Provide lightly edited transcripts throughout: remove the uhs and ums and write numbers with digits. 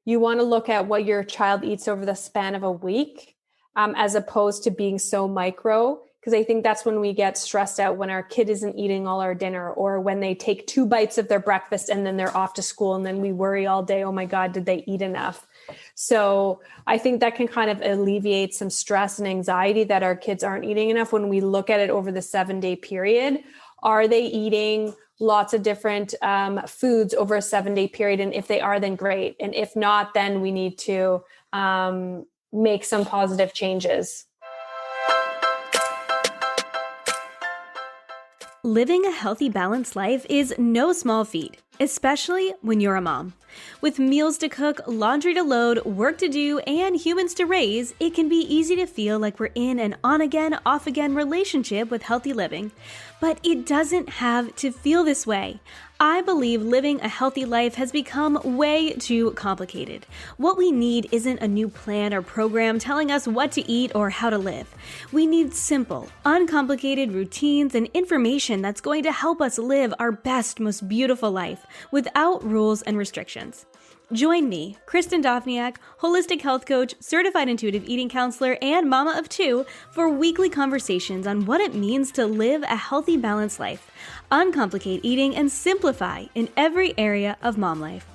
you want to look at what your child eats over the span of a week, as opposed to being so micro. Because I think that's when we get stressed out, when our kid isn't eating all our dinner, or when they take 2 bites of their breakfast and then they're off to school, and then we worry all day, oh my God, did they eat enough? So I think that can kind of alleviate some stress and anxiety that our kids aren't eating enough when we look at it over the 7-day period. Are they eating lots of different foods over a 7-day period? And if they are, then great. And if not, then we need to make some positive changes. Living a healthy, balanced life is no small feat, especially when you're a mom. With meals to cook, laundry to load, work to do, and humans to raise, it can be easy to feel like we're in an on-again, off-again relationship with healthy living. But it doesn't have to feel this way. I believe living a healthy life has become way too complicated. What we need isn't a new plan or program telling us what to eat or how to live. We need simple, uncomplicated routines and information that's going to help us live our best, most beautiful life without rules and restrictions. Join me, Kristin Dovbniak, holistic health coach, certified intuitive eating counselor, and mama of 2, for weekly conversations on what it means to live a healthy, balanced life, uncomplicate eating, and simplify in every area of mom life.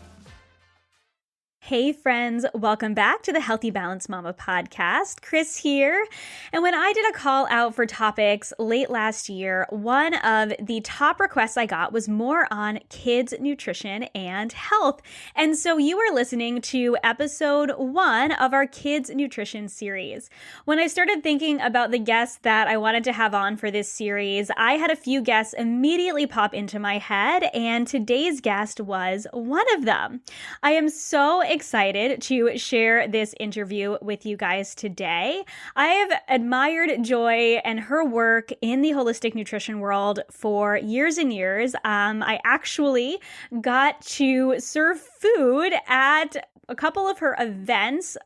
Hey friends, welcome back to the Healthy Balanced Mama podcast. Chris here. And when I did a call out for topics late last year, one of the top requests I got was more on kids' nutrition and health. And so you are listening to episode 1 of our kids' nutrition series. When I started thinking about the guests that I wanted to have on for this series, I had a few guests immediately pop into my head, and today's guest was one of them. I am so excited to share this interview with you guys today. I have admired Joy and her work in the holistic nutrition world for years and years. I actually got to serve food at a couple of her events,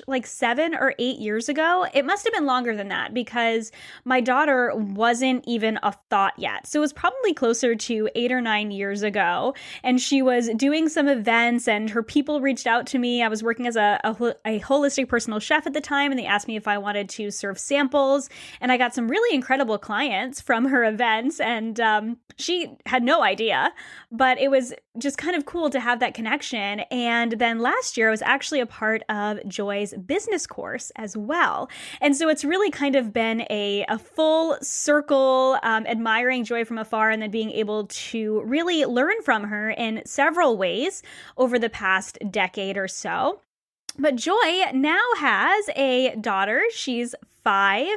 like 7 or 8 years ago. It must have been longer than that because my daughter wasn't even a thought yet. So it was probably closer to 8 or 9 years ago. And she was doing some events and her people reached out to me. I was working as a holistic personal chef at the time, and they asked me if I wanted to serve samples. And I got some really incredible clients from her events, and she had no idea, but it was just kind of cool to have that connection. And then last year, I was actually a part of Joy's business course as well. And so it's really kind of been a full circle, admiring Joy from afar and then being able to really learn from her in several ways over the past decade or so. But Joy now has a daughter. She's 5,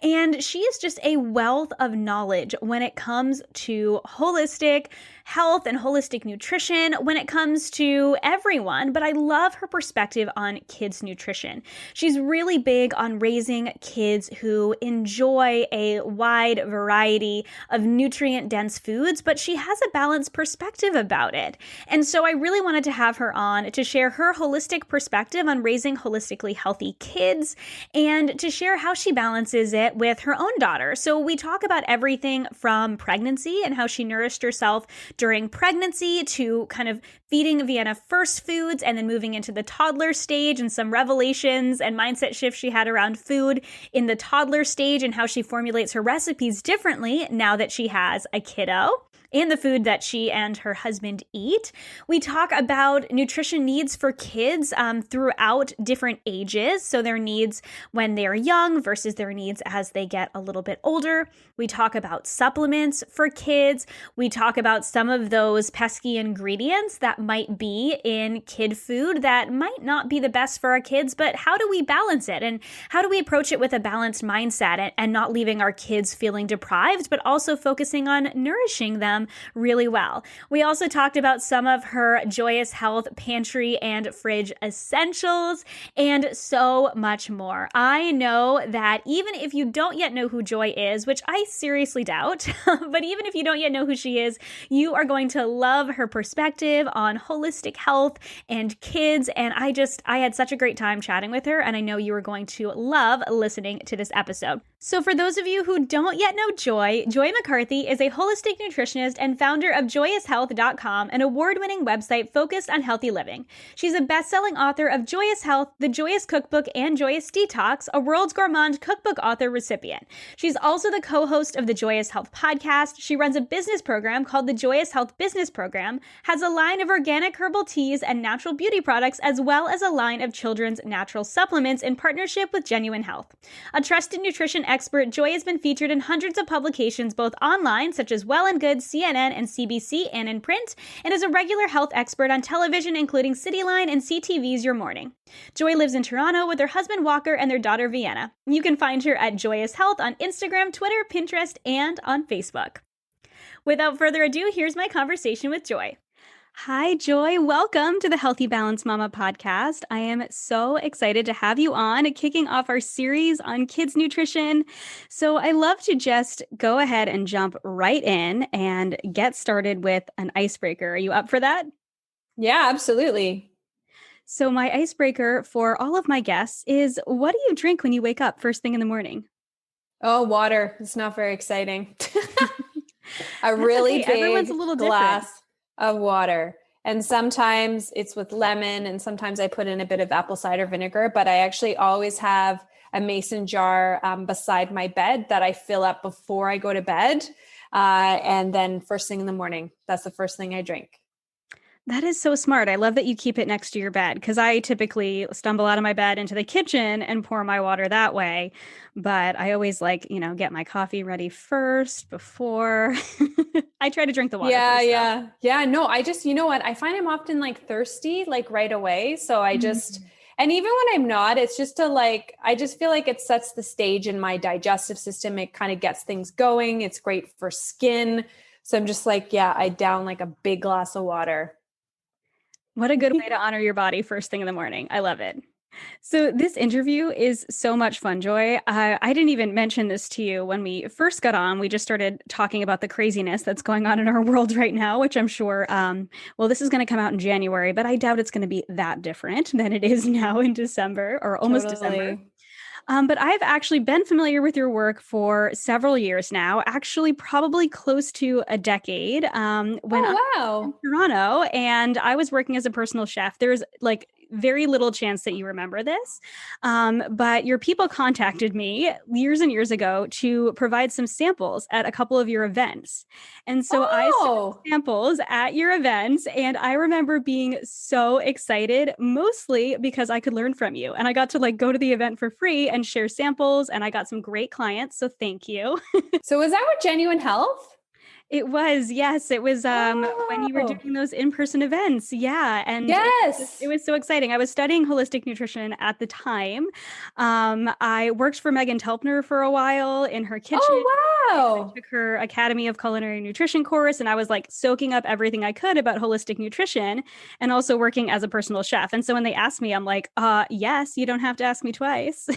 and she is just a wealth of knowledge when it comes to holistic health and holistic nutrition, when it comes to everyone. But I love her perspective on kids' nutrition. She's really big on raising kids who enjoy a wide variety of nutrient-dense foods, but she has a balanced perspective about it. And so I really wanted to have her on to share her holistic perspective on raising holistically healthy kids and to share how she balances it with her own daughter. So we talk about everything from pregnancy and how she nourished herself during pregnancy to kind of feeding Vienna first foods and then moving into the toddler stage and some revelations and mindset shifts she had around food in the toddler stage and how she formulates her recipes differently now that she has a kiddo, and the food that she and her husband eat. We talk about nutrition needs for kids throughout different ages, so their needs when they're young versus their needs as they get a little bit older. We talk about supplements for kids. We talk about some of those pesky ingredients that might be in kid food that might not be the best for our kids, but how do we balance it? And how do we approach it with a balanced mindset and not leaving our kids feeling deprived, but also focusing on nourishing them really well. We also talked about some of her Joyous Health pantry and fridge essentials and so much more. I know that even if you don't yet know who Joy is, which I seriously doubt, but even if you don't yet know who she is, you are going to love her perspective on holistic health and kids. And I had such a great time chatting with her, and I know you are going to love listening to this episode. So for those of you who don't yet know Joy McCarthy is a holistic nutritionist and founder of joyoushealth.com, an award-winning website focused on healthy living. She's a best-selling author of Joyous Health, The Joyous Cookbook, and Joyous Detox, a World's Gourmand Cookbook author recipient. She's also the co-host of the Joyous Health podcast. She runs a business program called the Joyous Health Business Program, has a line of organic herbal teas and natural beauty products, as well as a line of children's natural supplements in partnership with Genuine Health. A trusted nutrition expert, Joy has been featured in hundreds of publications, both online, such as Well and Good, CNN, and CBC, and in print, and is a regular health expert on television, including Cityline and CTV's Your Morning. Joy lives in Toronto with her husband Walker and their daughter Vienna. You can find her at Joyous Health on Instagram, Twitter, Pinterest, and on Facebook. Without further ado, here's my conversation with Joy. Hi, Joy. Welcome to the Healthy Balance Mama podcast. I am so excited to have you on, kicking off our series on kids nutrition. So I love to just go ahead and jump right in and get started with an icebreaker. Are you up for that? Yeah, absolutely. So my icebreaker for all of my guests is, what do you drink when you wake up first thing in the morning? Oh, water. It's not very exciting. A really big Everyone's a little glass different. of water. And sometimes it's with lemon, and sometimes I put in a bit of apple cider vinegar, but I actually always have a mason jar beside my bed that I fill up before I go to bed. And then first thing in the morning, that's the first thing I drink. That is so smart. I love that you keep it next to your bed, because I typically stumble out of my bed into the kitchen and pour my water that way. But I always get my coffee ready first before I try to drink the water. Yeah. No, I just, you know what? I find I'm often thirsty, right away. So I just, and even when I'm not, it's just I just feel like it sets the stage in my digestive system. It kind of gets things going. It's great for skin. So I'm just I down a big glass of water. What a good way to honor your body first thing in the morning. I love it. So this interview is so much fun, Joy. I didn't even mention this to you when we first got on. We just started talking about the craziness that's going on in our world right now, which I'm sure, this is going to come out in January, but I doubt it's going to be that different than it is now in December or almost December. But I've actually been familiar with your work for several years now, actually probably close to a decade. When I was in Toronto and I was working as a personal chef, there's very little chance that you remember this. But your people contacted me years and years ago to provide some samples at a couple of your events. And so I sent samples at your events, and I remember being so excited, mostly because I could learn from you. And I got to go to the event for free and share samples, and I got some great clients. So thank you. So was that with Genuine Health? It was, yes. It was when you were doing those in-person events. Yeah. And yes, it was so exciting. I was studying holistic nutrition at the time. I worked for Megan Telpner for a while in her kitchen. Oh, wow. I took her Academy of Culinary Nutrition course, and I was soaking up everything I could about holistic nutrition and also working as a personal chef. And so when they asked me, I'm like, yes, you don't have to ask me twice.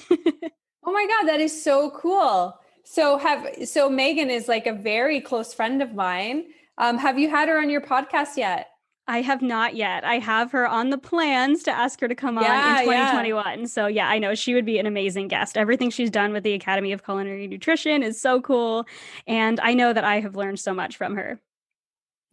Oh my God, that is so cool. So Megan is a very close friend of mine. Have you had her on your podcast yet? I have not yet. I have her on the plans to ask her to come on in 2021. Yeah. So I know she would be an amazing guest. Everything she's done with the Academy of Culinary Nutrition is so cool. And I know that I have learned so much from her.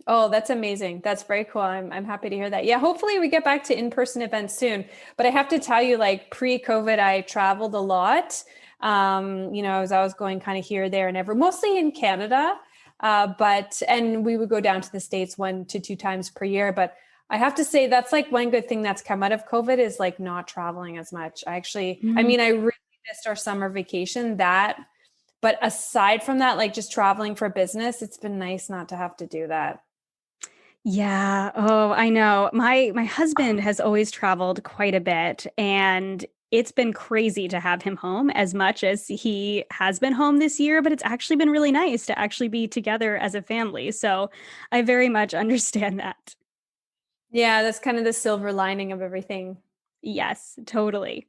Oh, that's amazing. That's very cool. I'm happy to hear that. Yeah, hopefully we get back to in-person events soon. But I have to tell you, pre-COVID, I traveled a lot. I was going kind of here, there, and ever, mostly in Canada. And we would go down to the States 1 to 2 times per year. But I have to say that's one good thing that's come out of COVID is not traveling as much. I actually, I really missed our summer vacation but aside from that, just traveling for business, it's been nice not to have to do that. Yeah. Oh, I know. My husband has always traveled quite a bit, and it's been crazy to have him home as much as he has been home this year, but it's actually been really nice to actually be together as a family. So I very much understand that. Yeah, that's kind of the silver lining of everything. Yes, totally.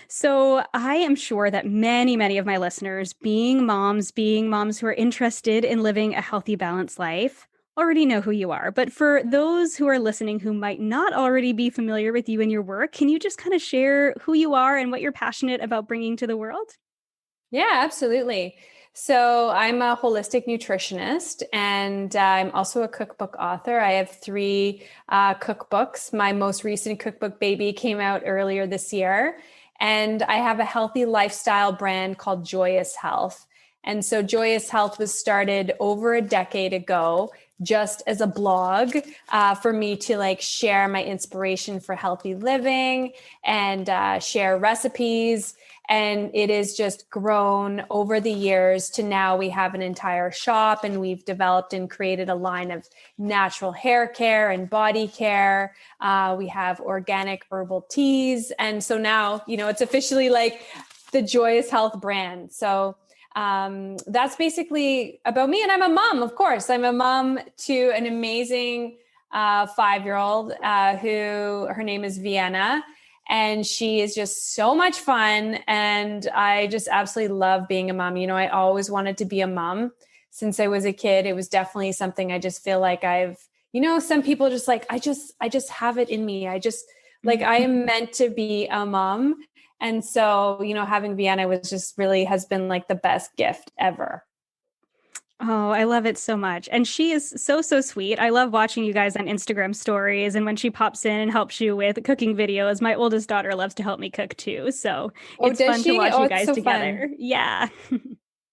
So I am sure that many, many of my listeners, being moms who are interested in living a healthy, balanced life, already know who you are. But for those who are listening who might not already be familiar with you and your work, can you just kind of share who you are and what you're passionate about bringing to the world? Yeah, absolutely. So I'm a holistic nutritionist and I'm also a cookbook author. I have three cookbooks. My most recent cookbook, Baby, came out earlier this year. And I have a healthy lifestyle brand called Joyous Health. And so Joyous Health was started over a decade ago, just as a blog for me to like share my inspiration for healthy living and share recipes. And it has just grown over the years to now we have an entire shop and we've developed and created a line of natural hair care and body care. We have organic herbal teas. And so now, it's officially like the Joyous Health brand. So that's basically about me. And I'm a mom, of course. I'm a mom to an amazing 5-year-old who her name is Vienna. And she is just so much fun. And I just absolutely love being a mom. I always wanted to be a mom since I was a kid. It was definitely something I just feel like some people just like, I just have it in me. I just like, I am meant to be a mom. And so, having Vienna has been like the best gift ever. Oh, I love it so much. And she is so, so sweet. I love watching you guys on Instagram stories. And when she pops in and helps you with cooking videos, my oldest daughter loves to help me cook too. So Oh, it's does fun to she? watch Oh, you it's guys so together. fun. Yeah.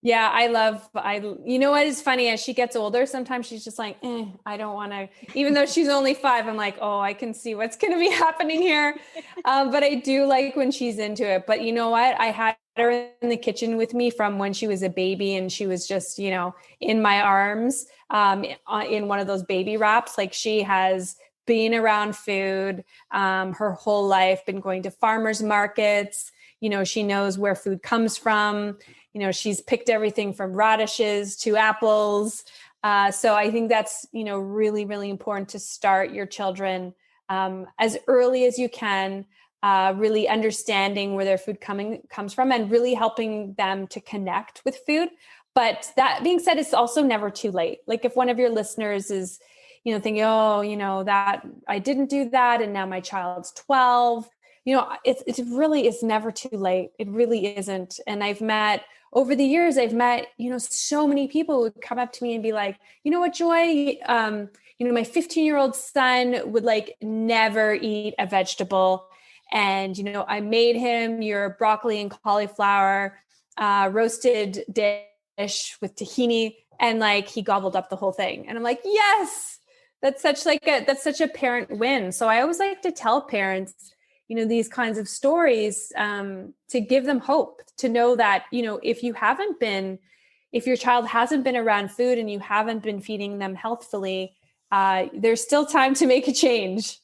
Yeah, you know what is funny? As she gets older, sometimes she's just like, I don't want to, even though she's only 5, I'm like, oh, I can see what's going to be happening here. But I do like when she's into it. But you know what? I had her in the kitchen with me from when she was a baby and she was just, in my arms in one of those baby wraps. Like she has been around food her whole life, been going to farmers markets. She knows where food comes from. She's picked everything from radishes to apples. So I think that's, really, really important to start your children as early as you can, really understanding where their food comes from and really helping them to connect with food. But that being said, it's also never too late. Like if one of your listeners is, thinking, oh, that I didn't do that. And now my child's 12, it's never too late. It really isn't. And over the years, I've met, so many people who would come up to me and be like, you know what, Joy, my 15-year-old son would like never eat a vegetable. And, I made him your broccoli and cauliflower roasted dish with tahini. And like, he gobbled up the whole thing. And I'm like, yes, that's such a parent win. So I always like to tell parents, these kinds of stories to give them hope, to know that, if your child hasn't been around food and you haven't been feeding them healthfully, there's still time to make a change.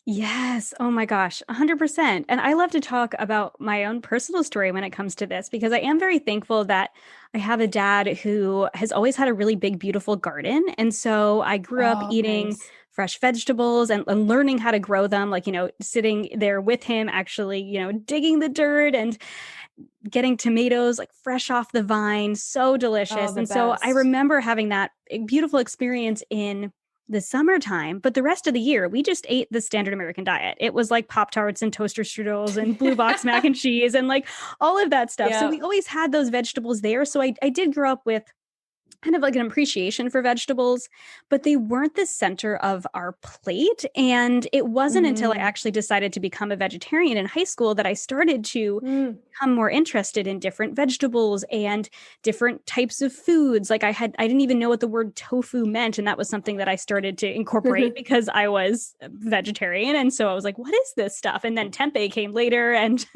Yes. Oh my gosh, 100%. And I love to talk about my own personal story when it comes to this because I am very thankful that I have a dad who has always had a really big, beautiful garden. And so I grew up Oh, eating nice. fresh vegetables and learning how to grow them, like, sitting there with him, actually, digging the dirt and getting tomatoes like fresh off the vine, so Oh, delicious. the And so I best. remember having that beautiful experience in the summertime, but the rest of the year, we just ate the standard American diet. It was like Pop Tarts and toaster strudels and blue box mac and cheese and like all of that stuff. So Yeah. we always had those vegetables there. So I did grow up with kind of like an appreciation for vegetables, but they weren't the center of our plate. And it wasn't until I Mm-hmm. actually decided to become a vegetarian in high school that I started to Mm. become more interested in different vegetables and different types of foods. Like I didn't even know what the word tofu meant. And that was something that I started to incorporate because I was a vegetarian. And so I was like, what is this stuff? And then tempeh came later. And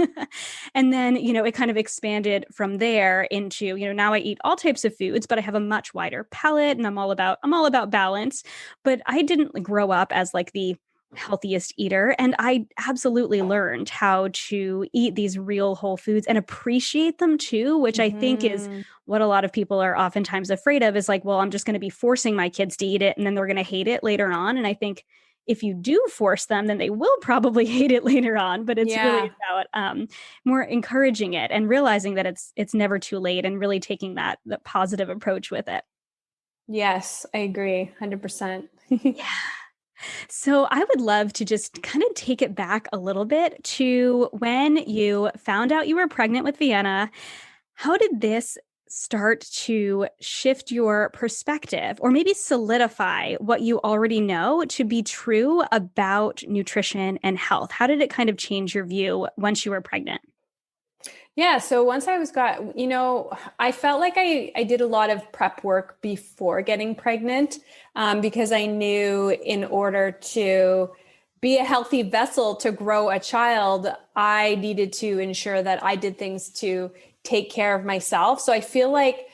and then, it kind of expanded from there into, now I eat all types of foods, but I have a much wider palate and I'm all about balance. But I didn't grow up as like the healthiest eater. And I absolutely learned how to eat these real whole foods and appreciate them too, which I think is Mm-hmm. what a lot of people are oftentimes afraid of is like, well, I'm just going to be forcing my kids to eat it and then they're going to hate it later on. And I think if you do force them, then they will probably hate it later on. But it's really Yeah. about more encouraging it and realizing that it's never too late and really taking the positive approach with it. Yes, I agree. 100%. Yeah. So I would love to just kind of take it back a little bit to when you found out you were pregnant with Vienna. How did this start to shift your perspective or maybe solidify what you already know to be true about nutrition and health? How did it kind of change your view once you were pregnant? Yeah. So once I was I felt like I did a lot of prep work before getting pregnant, because I knew in order to be a healthy vessel to grow a child, I needed to ensure that I did things to take care of myself. So I feel like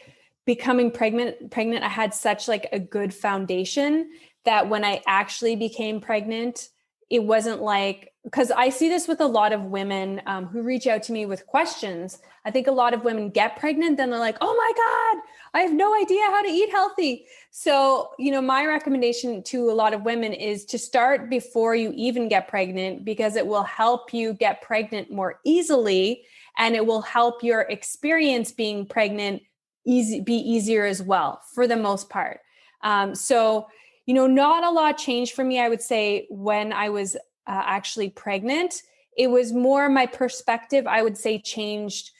becoming pregnant, I had such like a good foundation that when I actually became pregnant, it wasn't like, because I see this with a lot of women who reach out to me with questions. I think a lot of women get pregnant, then they're like, oh my God, I have no idea how to eat healthy. So, my recommendation to a lot of women is to start before you even get pregnant, because it will help you get pregnant more easily, and it will help your experience being pregnant be easier as well, for the most part. Not a lot changed for me, I would say, when I was actually pregnant. It was more my perspective, I would say, changed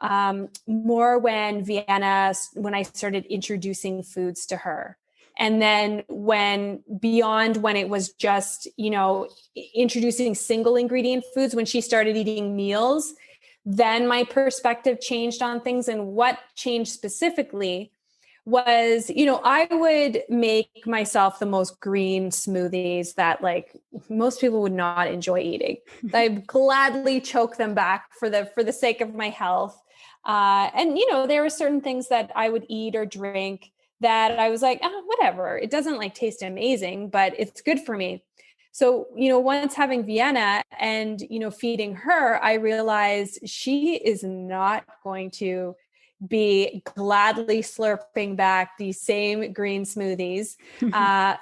more when I started introducing foods to her. And then when it was just, introducing single ingredient foods, when she started eating meals, then my perspective changed on things. And what changed specifically was, I would make myself the most green smoothies that like most people would not enjoy eating. I'd gladly choke them back for the sake of my health. And there were certain things that I would eat or drink that I was like, oh, whatever. It doesn't like taste amazing, but it's good for me. So, once having Vienna and, feeding her, I realized she is not going to be gladly slurping back these same green smoothies.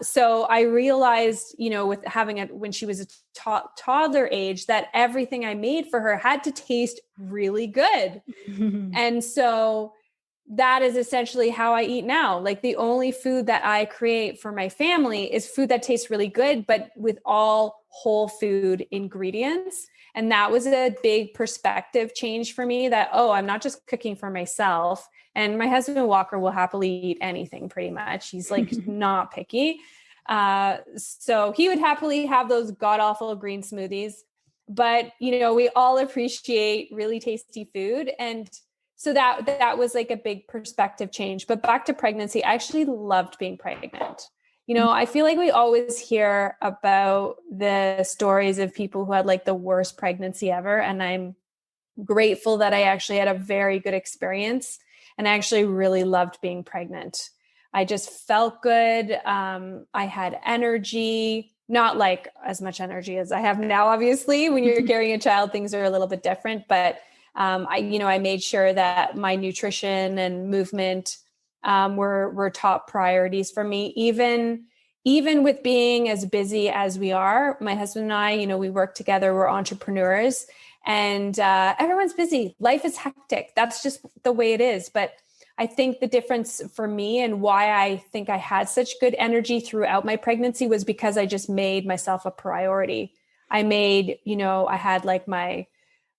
So I realized, with having it when she was a toddler age, that everything I made for her had to taste really good. And so that is essentially how I eat now. Like the only food that I create for my family is food that tastes really good, but with all whole food ingredients. And that was a big perspective change for me, that, oh, I'm not just cooking for myself. And my husband Walker will happily eat anything pretty much. He's like not picky. So he would happily have those god awful green smoothies. But, we all appreciate really tasty food. And so that was like a big perspective change. But back to pregnancy, I actually loved being pregnant. I feel like we always hear about the stories of people who had like the worst pregnancy ever. And I'm grateful that I actually had a very good experience. And I actually really loved being pregnant. I just felt good. I had energy, not like as much energy as I have now, obviously. When you're carrying a child, things are a little bit different. But I made sure that my nutrition and movement were top priorities for me. Even with being as busy as we are, my husband and I, we work together, we're entrepreneurs, and everyone's busy. Life is hectic. That's just the way it is. But I think the difference for me and why I think I had such good energy throughout my pregnancy was because I just made myself a priority. I had like my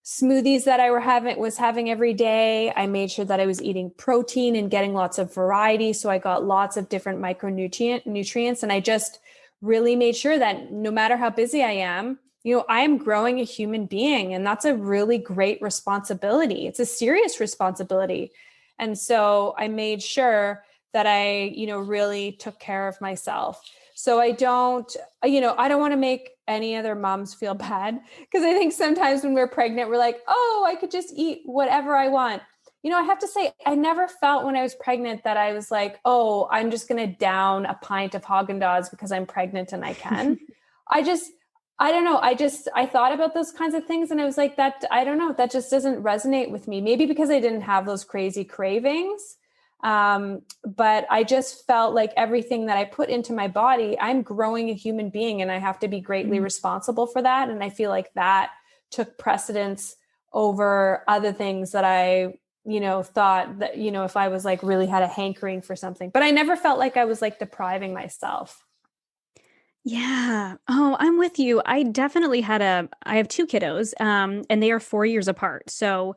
smoothies that I was having every day. I made sure that I was eating protein and getting lots of variety. So I got lots of different nutrients. And I just really made sure that no matter how busy I am, I am growing a human being. And that's a really great responsibility. It's a serious responsibility. And so I made sure that I, really took care of myself. So I don't want to make any other moms feel bad, because I think sometimes when we're pregnant, we're like, oh, I could just eat whatever I want. I have to say, I never felt when I was pregnant that I was like, oh, I'm just going to down a pint of Haagen-Dazs because I'm pregnant and I can. I don't know. I thought about those kinds of things and I was like, I don't know, that just doesn't resonate with me. Maybe because I didn't have those crazy cravings. But I just felt like everything that I put into my body, I'm growing a human being and I have to be greatly responsible for that. And I feel like that took precedence over other things that I, thought that, if I was like really had a hankering for something, but I never felt like I was like depriving myself. Yeah. Oh, I'm with you. I definitely I have two kiddos, and they are 4 years apart. So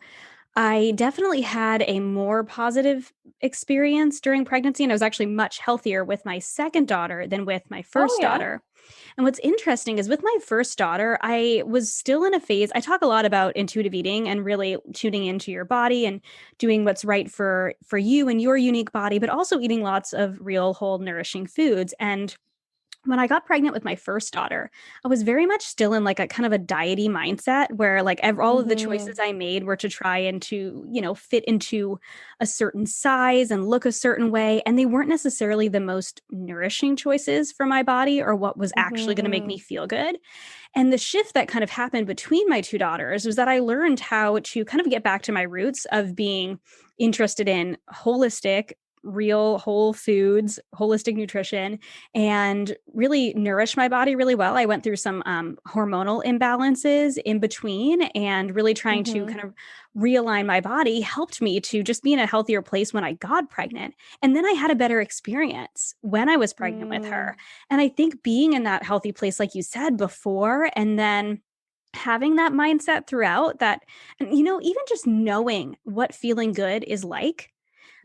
I definitely had a more positive experience during pregnancy, and I was actually much healthier with my second daughter than with my Oh first yeah. daughter. And what's interesting is with my first daughter, I was still in a phase. I talk a lot about intuitive eating and really tuning into your body and doing what's right for you and your unique body, but also eating lots of real, whole, nourishing foods. And when I got pregnant with my first daughter, I was very much still in like a kind of a diety mindset where like all of the Hmm. choices I made were to try and to, fit into a certain size and look a certain way. And they weren't necessarily the most nourishing choices for my body or what was actually going to make me Hmm. feel good. And the shift that kind of happened between my two daughters was that I learned how to kind of get back to my roots of being interested in holistic, real whole foods, holistic nutrition, and really nourish my body really well. I went through some hormonal imbalances in between, and really trying to Hmm. kind of realign my body helped me to just be in a healthier place when I got pregnant. And then I had a better experience when I was pregnant with her. Mm. And I think being in that healthy place, like you said before, and then having that mindset throughout that, and even just knowing what feeling good is like,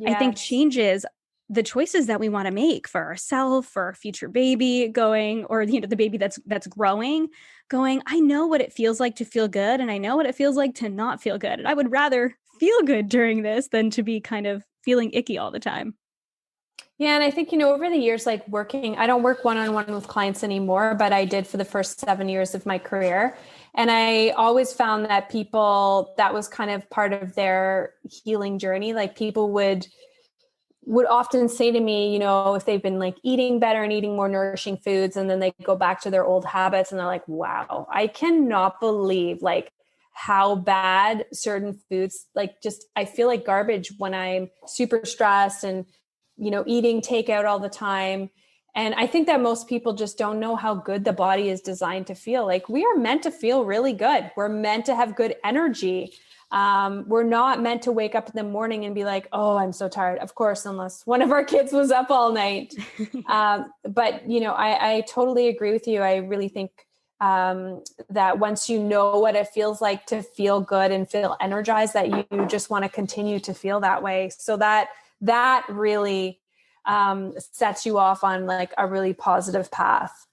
I think Yes. changes the choices that we want to make for ourselves, for our future baby going, or the baby that's growing, going, I know what it feels like to feel good, and I know what it feels like to not feel good. And I would rather feel good during this than to be kind of feeling icky all the time. Yeah, and I think, over the years, like working, I don't work one-on-one with clients anymore, but I did for the first 7 years of my career. And I always found that people, that was kind of part of their healing journey. Like people would often say to me, if they've been like eating better and eating more nourishing foods, and then they go back to their old habits and they're like, wow, I cannot believe like how bad certain foods, like just, I feel like garbage when I'm super stressed and, eating takeout all the time. And I think that most people just don't know how good the body is designed to feel. Like we are meant to feel really good. We're meant to have good energy. We're not meant to wake up in the morning and be like, oh, I'm so tired. Of course, unless one of our kids was up all night. Yeah. But, I totally agree with you. I really think that once you know what it feels like to feel good and feel energized, that you just want to continue to feel that way. So that really sets you off on like a really positive path.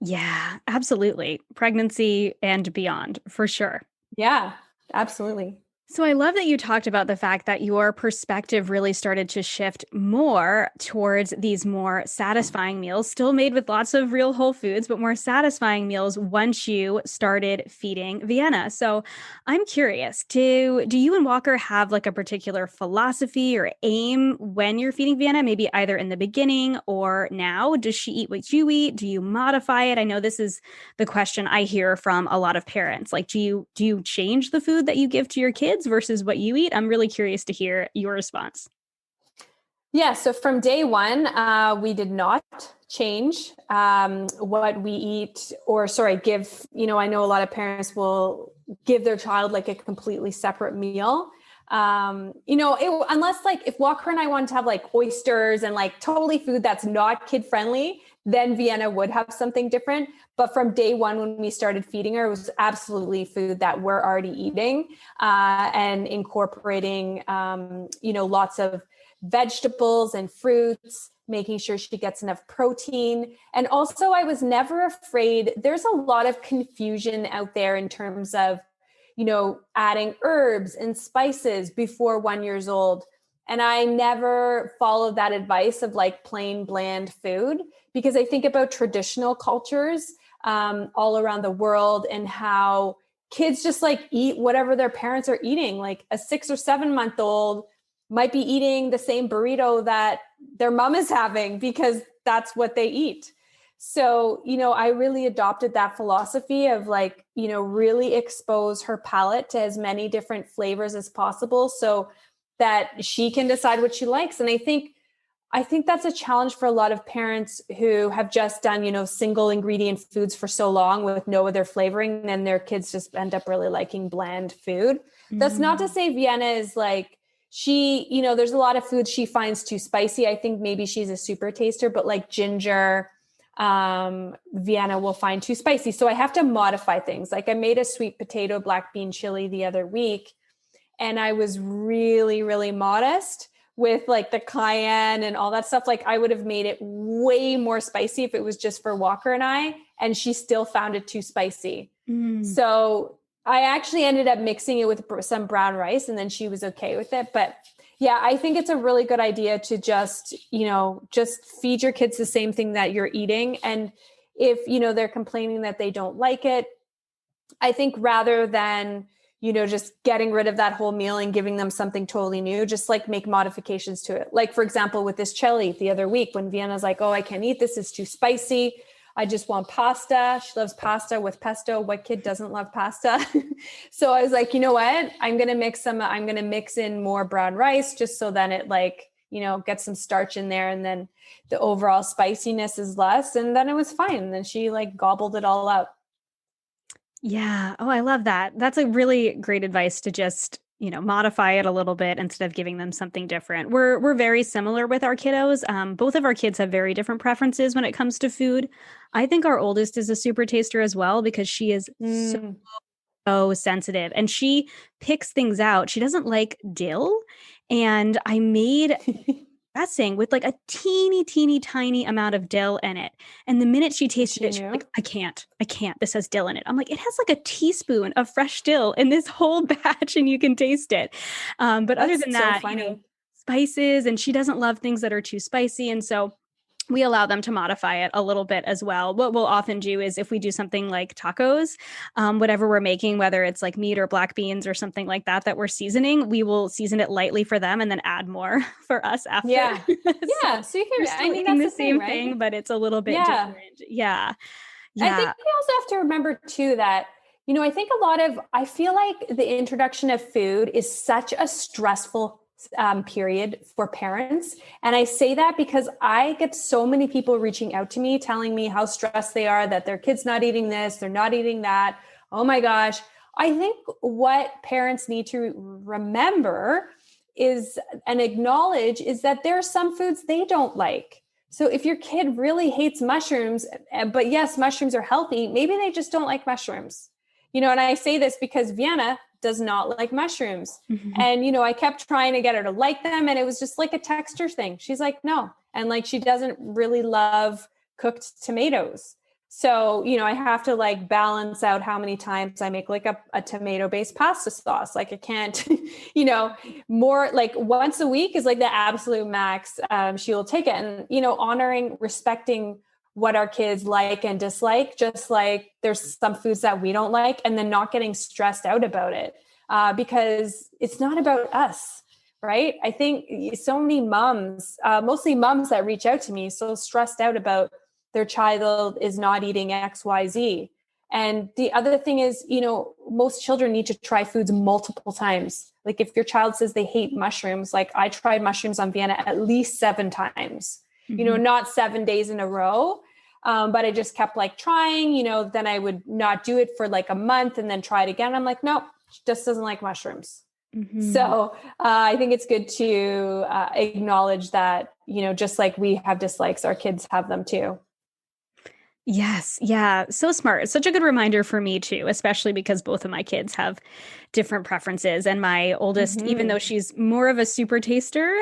Yeah, absolutely. Pregnancy and beyond, for sure. Yeah, absolutely. So I love that you talked about the fact that your perspective really started to shift more towards these more satisfying meals, still made with lots of real whole foods, but more satisfying meals once you started feeding Vienna. So I'm curious, do you and Walker have like a particular philosophy or aim when you're feeding Vienna, maybe either in the beginning or now? Does she eat what you eat? Do you modify it? I know this is the question I hear from a lot of parents. Like, do you change the food that you give to your kids versus what you eat? I'm really curious to hear your response. Yeah, so from day one, we did not change what we eat, or sorry, give. I know a lot of parents will give their child like a completely separate meal. Unless like if Walker and I wanted to have like oysters and like totally food that's not kid friendly, then Vienna would have something different. But from day one, when we started feeding her, it was absolutely food that we're already eating and incorporating, lots of vegetables and fruits, making sure she gets enough protein. And also, I was never afraid. There's a lot of confusion out there in terms of, adding herbs and spices before 1 year old. And I never followed that advice of like plain bland food, because I think about traditional cultures all around the world and how kids just like eat whatever their parents are eating. Like a 6 or 7 month old might be eating the same burrito that their mom is having because that's what they eat. So, I really adopted that philosophy of like, really expose her palate to as many different flavors as possible so that she can decide what she likes. And I think that's a challenge for a lot of parents who have just done, single ingredient foods for so long with no other flavoring, and their kids just end up really liking bland food. That's not to Mm. say Vienna is like, there's a lot of foods she finds too spicy. I think maybe she's a super taster, but like ginger, Vienna will find too spicy. So I have to modify things. Like I made a sweet potato black bean chili the other week, and I was really, really modest with like the cayenne and all that stuff. Like I would have made it way more spicy if it was just for Walker and I, and she still found it too spicy. So I actually ended up mixing it with some brown rice, and then she was okay with it. But yeah, I think it's a really good idea to just, just feed your kids the same thing that you're eating. And if, they're complaining that they don't like it, I think rather than, just getting rid of that whole meal and giving them something totally new, just like make modifications to it. Like, for example, with this chili the other week when Vienna's like, oh, I can't eat this, it's too spicy. I just want pasta. She loves pasta with pesto. What kid doesn't love pasta? So I was like, you know what? I'm going to mix in more brown rice just so then it gets some starch in there, and then the overall spiciness is less. And then it was fine. And then she gobbled it all up. Yeah. Oh, I love that. That's a really great advice to just, modify it a little bit instead of giving them something different. We're very similar with our kiddos. Both of our kids have very different preferences when it comes to food. I think our oldest is a super taster as well because she is so sensitive and she picks things out. She doesn't like dill. And I made dressing with a teeny, teeny, tiny amount of dill in it. And the minute she tasted it, she's like, I can't, this has dill in it. I'm like, it has a teaspoon of fresh dill in this whole batch and you can taste it. But other than that, spices, and she doesn't love things that are too spicy. And so we allow them to modify it a little bit as well. What we'll often do is if we do something like tacos, whatever we're making, whether it's like meat or black beans or something like that we're seasoning, we will season it lightly for them and then add more for us after. Yeah. Yeah. So you can, I mean, that's the same thing, but it's a little bit different. Yeah. I think we also have to remember too that, I feel like the introduction of food is such a stressful period for parents. And I say that because I get so many people reaching out to me, telling me how stressed they are, that their kid's not eating this, they're not eating that. Oh my gosh. I think what parents need to remember is and acknowledge is that there are some foods they don't like. So if your kid really hates mushrooms, but yes, mushrooms are healthy, maybe they just don't like mushrooms. And I say this because Vienna does not like mushrooms. Mm-hmm. And, I kept trying to get her to like them. And it was just like a texture thing. She's like, no. And she doesn't really love cooked tomatoes. So, I have to balance out how many times I make a tomato-based pasta sauce. I can't, more once a week is the absolute max. She will take it. And, honoring, respecting what our kids like and dislike, just like there's some foods that we don't like, and then not getting stressed out about it because it's not about us, right? I think so many moms, mostly moms that reach out to me, so stressed out about their child is not eating X, Y, Z. And the other thing is, most children need to try foods multiple times. If your child says they hate mushrooms, I tried mushrooms on Vienna at least 7 times. Mm-hmm. Not 7 days in a row. But I just kept trying, then I would not do it for a month and then try it again. I'm like, no, she just doesn't like mushrooms. Mm-hmm. So I think it's good to acknowledge that, just like we have dislikes, our kids have them too. Yes. Yeah. So smart. It's such a good reminder for me too, especially because both of my kids have different preferences. And my oldest, mm-hmm. even though she's more of a super taster,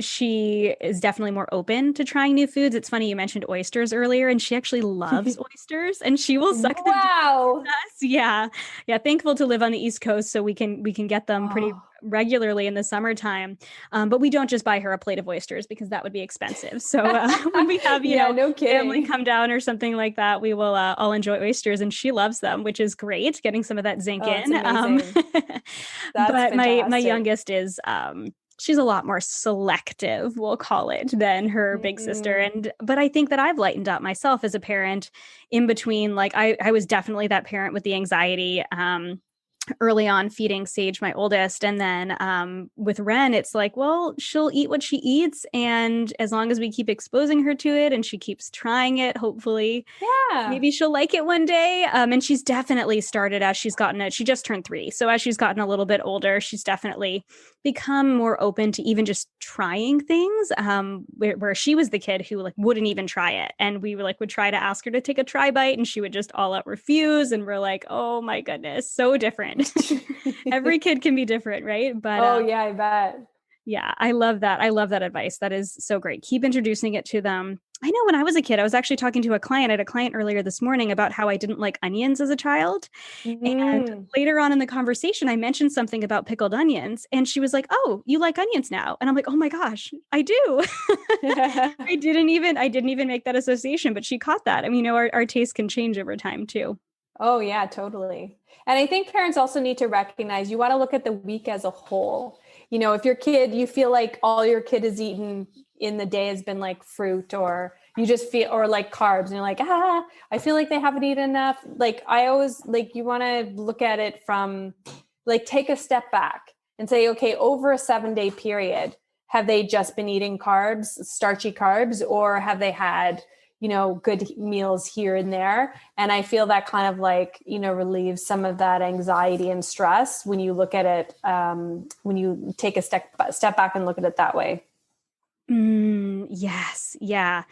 she is definitely more open to trying new foods. It's funny, you mentioned oysters earlier, and she actually loves oysters and she will suck them down with us. Yeah. Yeah. Thankful to live on the East Coast so we can get them pretty regularly in the summertime. But we don't just buy her a plate of oysters because that would be expensive. So when we have, no family come down or something like that, we will all enjoy oysters, and she loves them, which is great. Getting some of that zinc in. But my youngest is, she's a lot more selective, we'll call it, than her big sister. But I think that I've lightened up myself as a parent in between. I was definitely that parent with the anxiety, early on feeding Sage, my oldest. And then with Ren, it's well, she'll eat what she eats. And as long as we keep exposing her to it and she keeps trying it, hopefully, maybe she'll like it one day. And she's definitely started as she's gotten she just turned 3. So as she's gotten a little bit older, she's definitely become more open to even just trying things, where she was the kid who wouldn't even try it. And we would try to ask her to take a try bite and she would just all out refuse. And we're like, oh my goodness, so different. Every kid can be different, right? But Oh yeah, I bet. yeah, I love that. I love that advice. That is so great. Keep introducing it to them. I know when I was a kid, I was actually talking to a client. I had a client earlier this morning about how I didn't like onions as a child. And Mm. later on in the conversation, I mentioned something about pickled onions. And she was like, "Oh, you like onions now?" And I'm like, "Oh my gosh, I do." I didn't even make that association, but she caught that. I mean, our taste can change over time too. Oh yeah, totally. And I think parents also need to recognize you want to look at the week as a whole. If your kid, you feel like all your kid has eaten in the day has been like fruit, or you just feel, or like carbs, and you're like, I feel like they haven't eaten enough. Like I always like, you want to look at it from like, take a step back and say, okay, over a 7-day period, have they just been eating carbs, starchy carbs, or have they had good meals here and there? And I feel that kind of like, relieves some of that anxiety and stress when you look at it, when you take a step back and look at it that way. Yes. Yeah.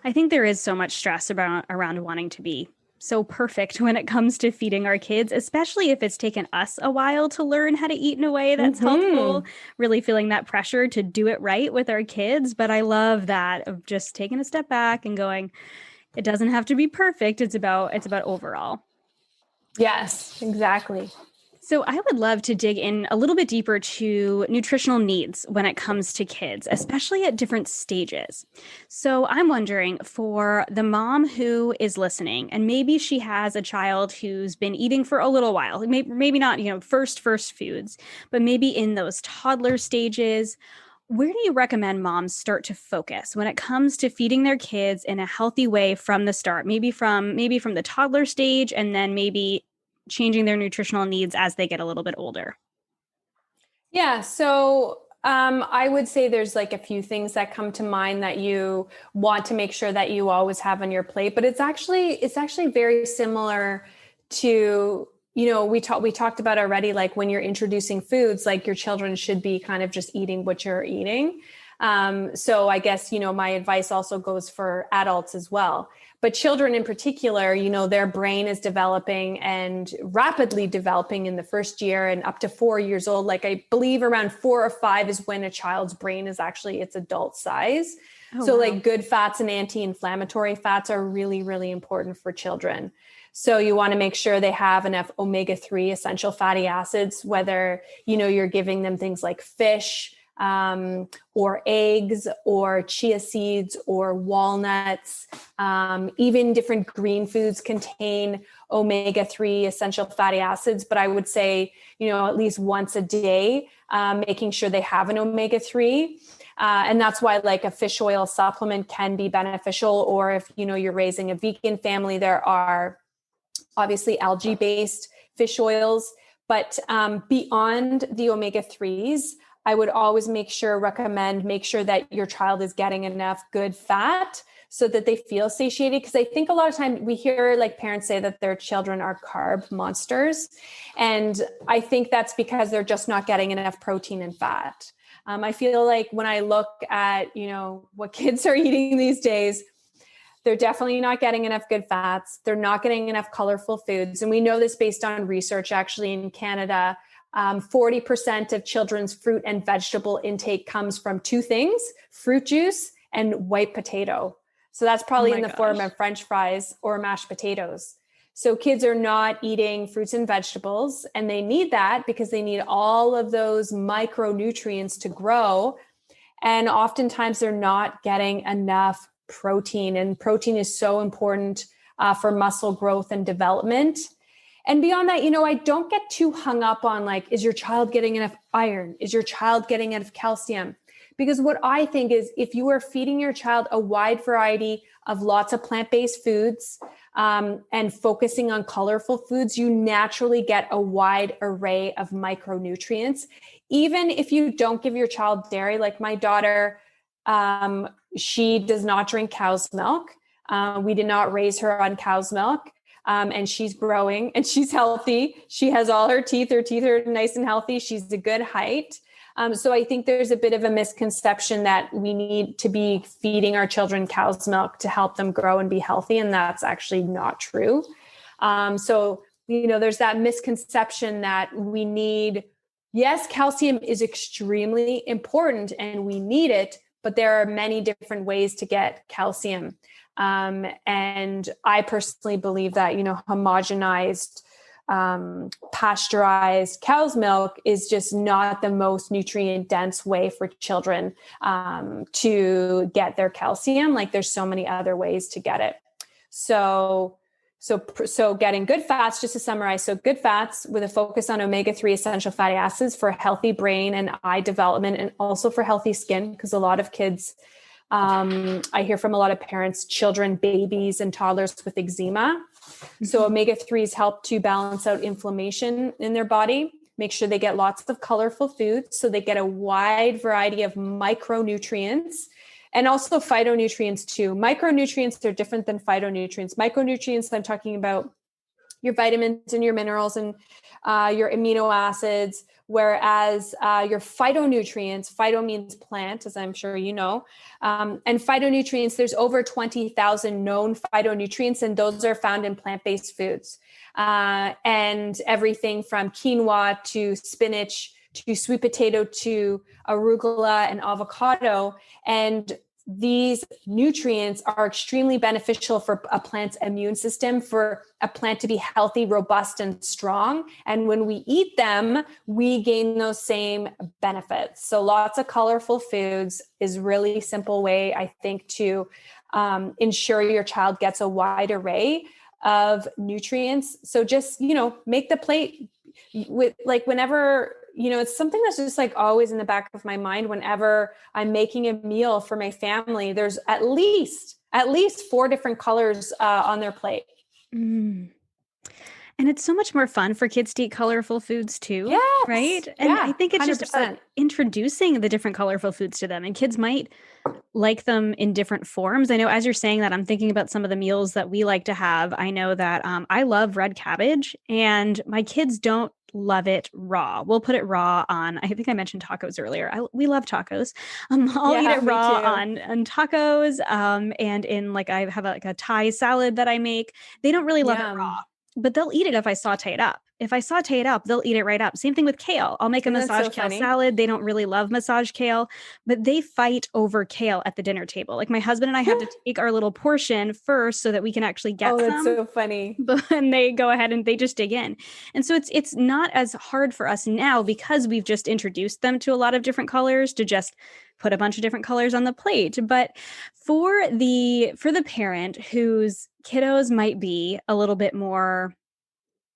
I think there is so much stress around wanting to be so perfect when it comes to feeding our kids, especially if it's taken us a while to learn how to eat in a way that's Mm-hmm. healthful, really feeling that pressure to do it right with our kids. But I love that of just taking a step back and going, it doesn't have to be perfect. It's about overall. Yes, exactly. So I would love to dig in a little bit deeper to nutritional needs when it comes to kids, especially at different stages. So I'm wondering, for the mom who is listening, and maybe she has a child who's been eating for a little while, maybe not, first foods, but maybe in those toddler stages. Where do you recommend moms start to focus when it comes to feeding their kids in a healthy way from the start? Maybe from the toddler stage, and then maybe changing their nutritional needs as they get a little bit older. Yeah. So I would say there's like a few things that come to mind that you want to make sure that you always have on your plate, but it's actually very similar to, we talked about already, like when you're introducing foods, like your children should be kind of just eating what you're eating. So I guess, my advice also goes for adults as well. But children in particular, their brain is developing and rapidly developing in the first year and up to 4 years old. Like I believe around 4 or 5 is when a child's brain is actually its adult size. Oh, So wow. like good fats and anti-inflammatory fats are really, really important for children. So you want to make sure they have enough omega-3 essential fatty acids, whether, you're giving them things like fish, or eggs or chia seeds or walnuts. Even different green foods contain omega-3 essential fatty acids, but I would say, at least once a day, making sure they have an omega-3. And that's why like a fish oil supplement can be beneficial. Or if, you're raising a vegan family, there are obviously algae-based fish oils. But beyond the omega-3s, I would always make sure that your child is getting enough good fat so that they feel satiated. Because I think a lot of times we hear like parents say that their children are carb monsters. And I think that's because they're just not getting enough protein and fat. I feel like when I look at, what kids are eating these days, they're definitely not getting enough good fats. They're not getting enough colorful foods. And we know this based on research actually in Canada. 40% of children's fruit and vegetable intake comes from two things: fruit juice and white potato. So that's Oh probably my in the form gosh. of French fries or mashed potatoes. So kids are not eating fruits and vegetables, and they need that because they need all of those micronutrients to grow. And oftentimes they're not getting enough protein, and protein is so important for muscle growth and development. And beyond that, I don't get too hung up on like, is your child getting enough iron? Is your child getting enough calcium? Because what I think is, if you are feeding your child a wide variety of lots of plant-based foods, and focusing on colorful foods, you naturally get a wide array of micronutrients. Even if you don't give your child dairy, like my daughter, she does not drink cow's milk. We did not raise her on cow's milk. And she's growing and she's healthy. She has all her teeth. Her teeth are nice and healthy. She's a good height. So I think there's a bit of a misconception that we need to be feeding our children cow's milk to help them grow and be healthy. And that's actually not true. So there's that misconception that we need, yes, calcium is extremely important and we need it, but there are many different ways to get calcium. And I personally believe that, homogenized, pasteurized cow's milk is just not the most nutrient dense way for children to get their calcium. Like there's so many other ways to get it. So getting good fats, just to summarize, so good fats with a focus on omega-3 essential fatty acids for healthy brain and eye development, and also for healthy skin, because a lot of kids, I hear from a lot of parents, children, babies, and toddlers with eczema. So omega-3s help to balance out inflammation in their body, make sure they get lots of colorful foods, so they get a wide variety of micronutrients. And also phytonutrients too. Micronutrients are different than phytonutrients. Micronutrients, I'm talking about your vitamins and your minerals and your amino acids, whereas your phytonutrients, phyto means plant, as I'm sure you know, and phytonutrients, there's over 20,000 known phytonutrients, and those are found in plant-based foods. And everything from quinoa to spinach to sweet potato to arugula and avocado. And these nutrients are extremely beneficial for a plant's immune system, for a plant to be healthy, robust, and strong. And when we eat them, we gain those same benefits. So lots of colorful foods is really simple way, I think, to ensure your child gets a wide array of nutrients. So just, make the plate with like whenever, it's something that's just like always in the back of my mind. Whenever I'm making a meal for my family, there's at least 4 different colors on their plate. Mm. And it's so much more fun for kids to eat colorful foods too, yes. right? And yeah, I think it's 100%. just about introducing the different colorful foods to them, and kids might like them in different forms. I know as you're saying that, I'm thinking about some of the meals that we like to have. I know that I love red cabbage, and my kids don't love it raw. We'll put it raw on, I think I mentioned tacos earlier. We love tacos. I'll eat it raw on tacos. And in I have a Thai salad that I make. They don't really love it raw, but they'll eat it if I saute it up. If I saute it up, they'll eat it right up. Same thing with kale. I'll make a massage kale salad. They don't really love massage kale, but they fight over kale at the dinner table. Like my husband and I have to take our little portion first so that we can actually get some. Oh, that's so funny. But then they go ahead and they just dig in. And so it's not as hard for us now, because we've just introduced them to a lot of different colors, to just put a bunch of different colors on the plate. But for the parent whose kiddos might be a little bit more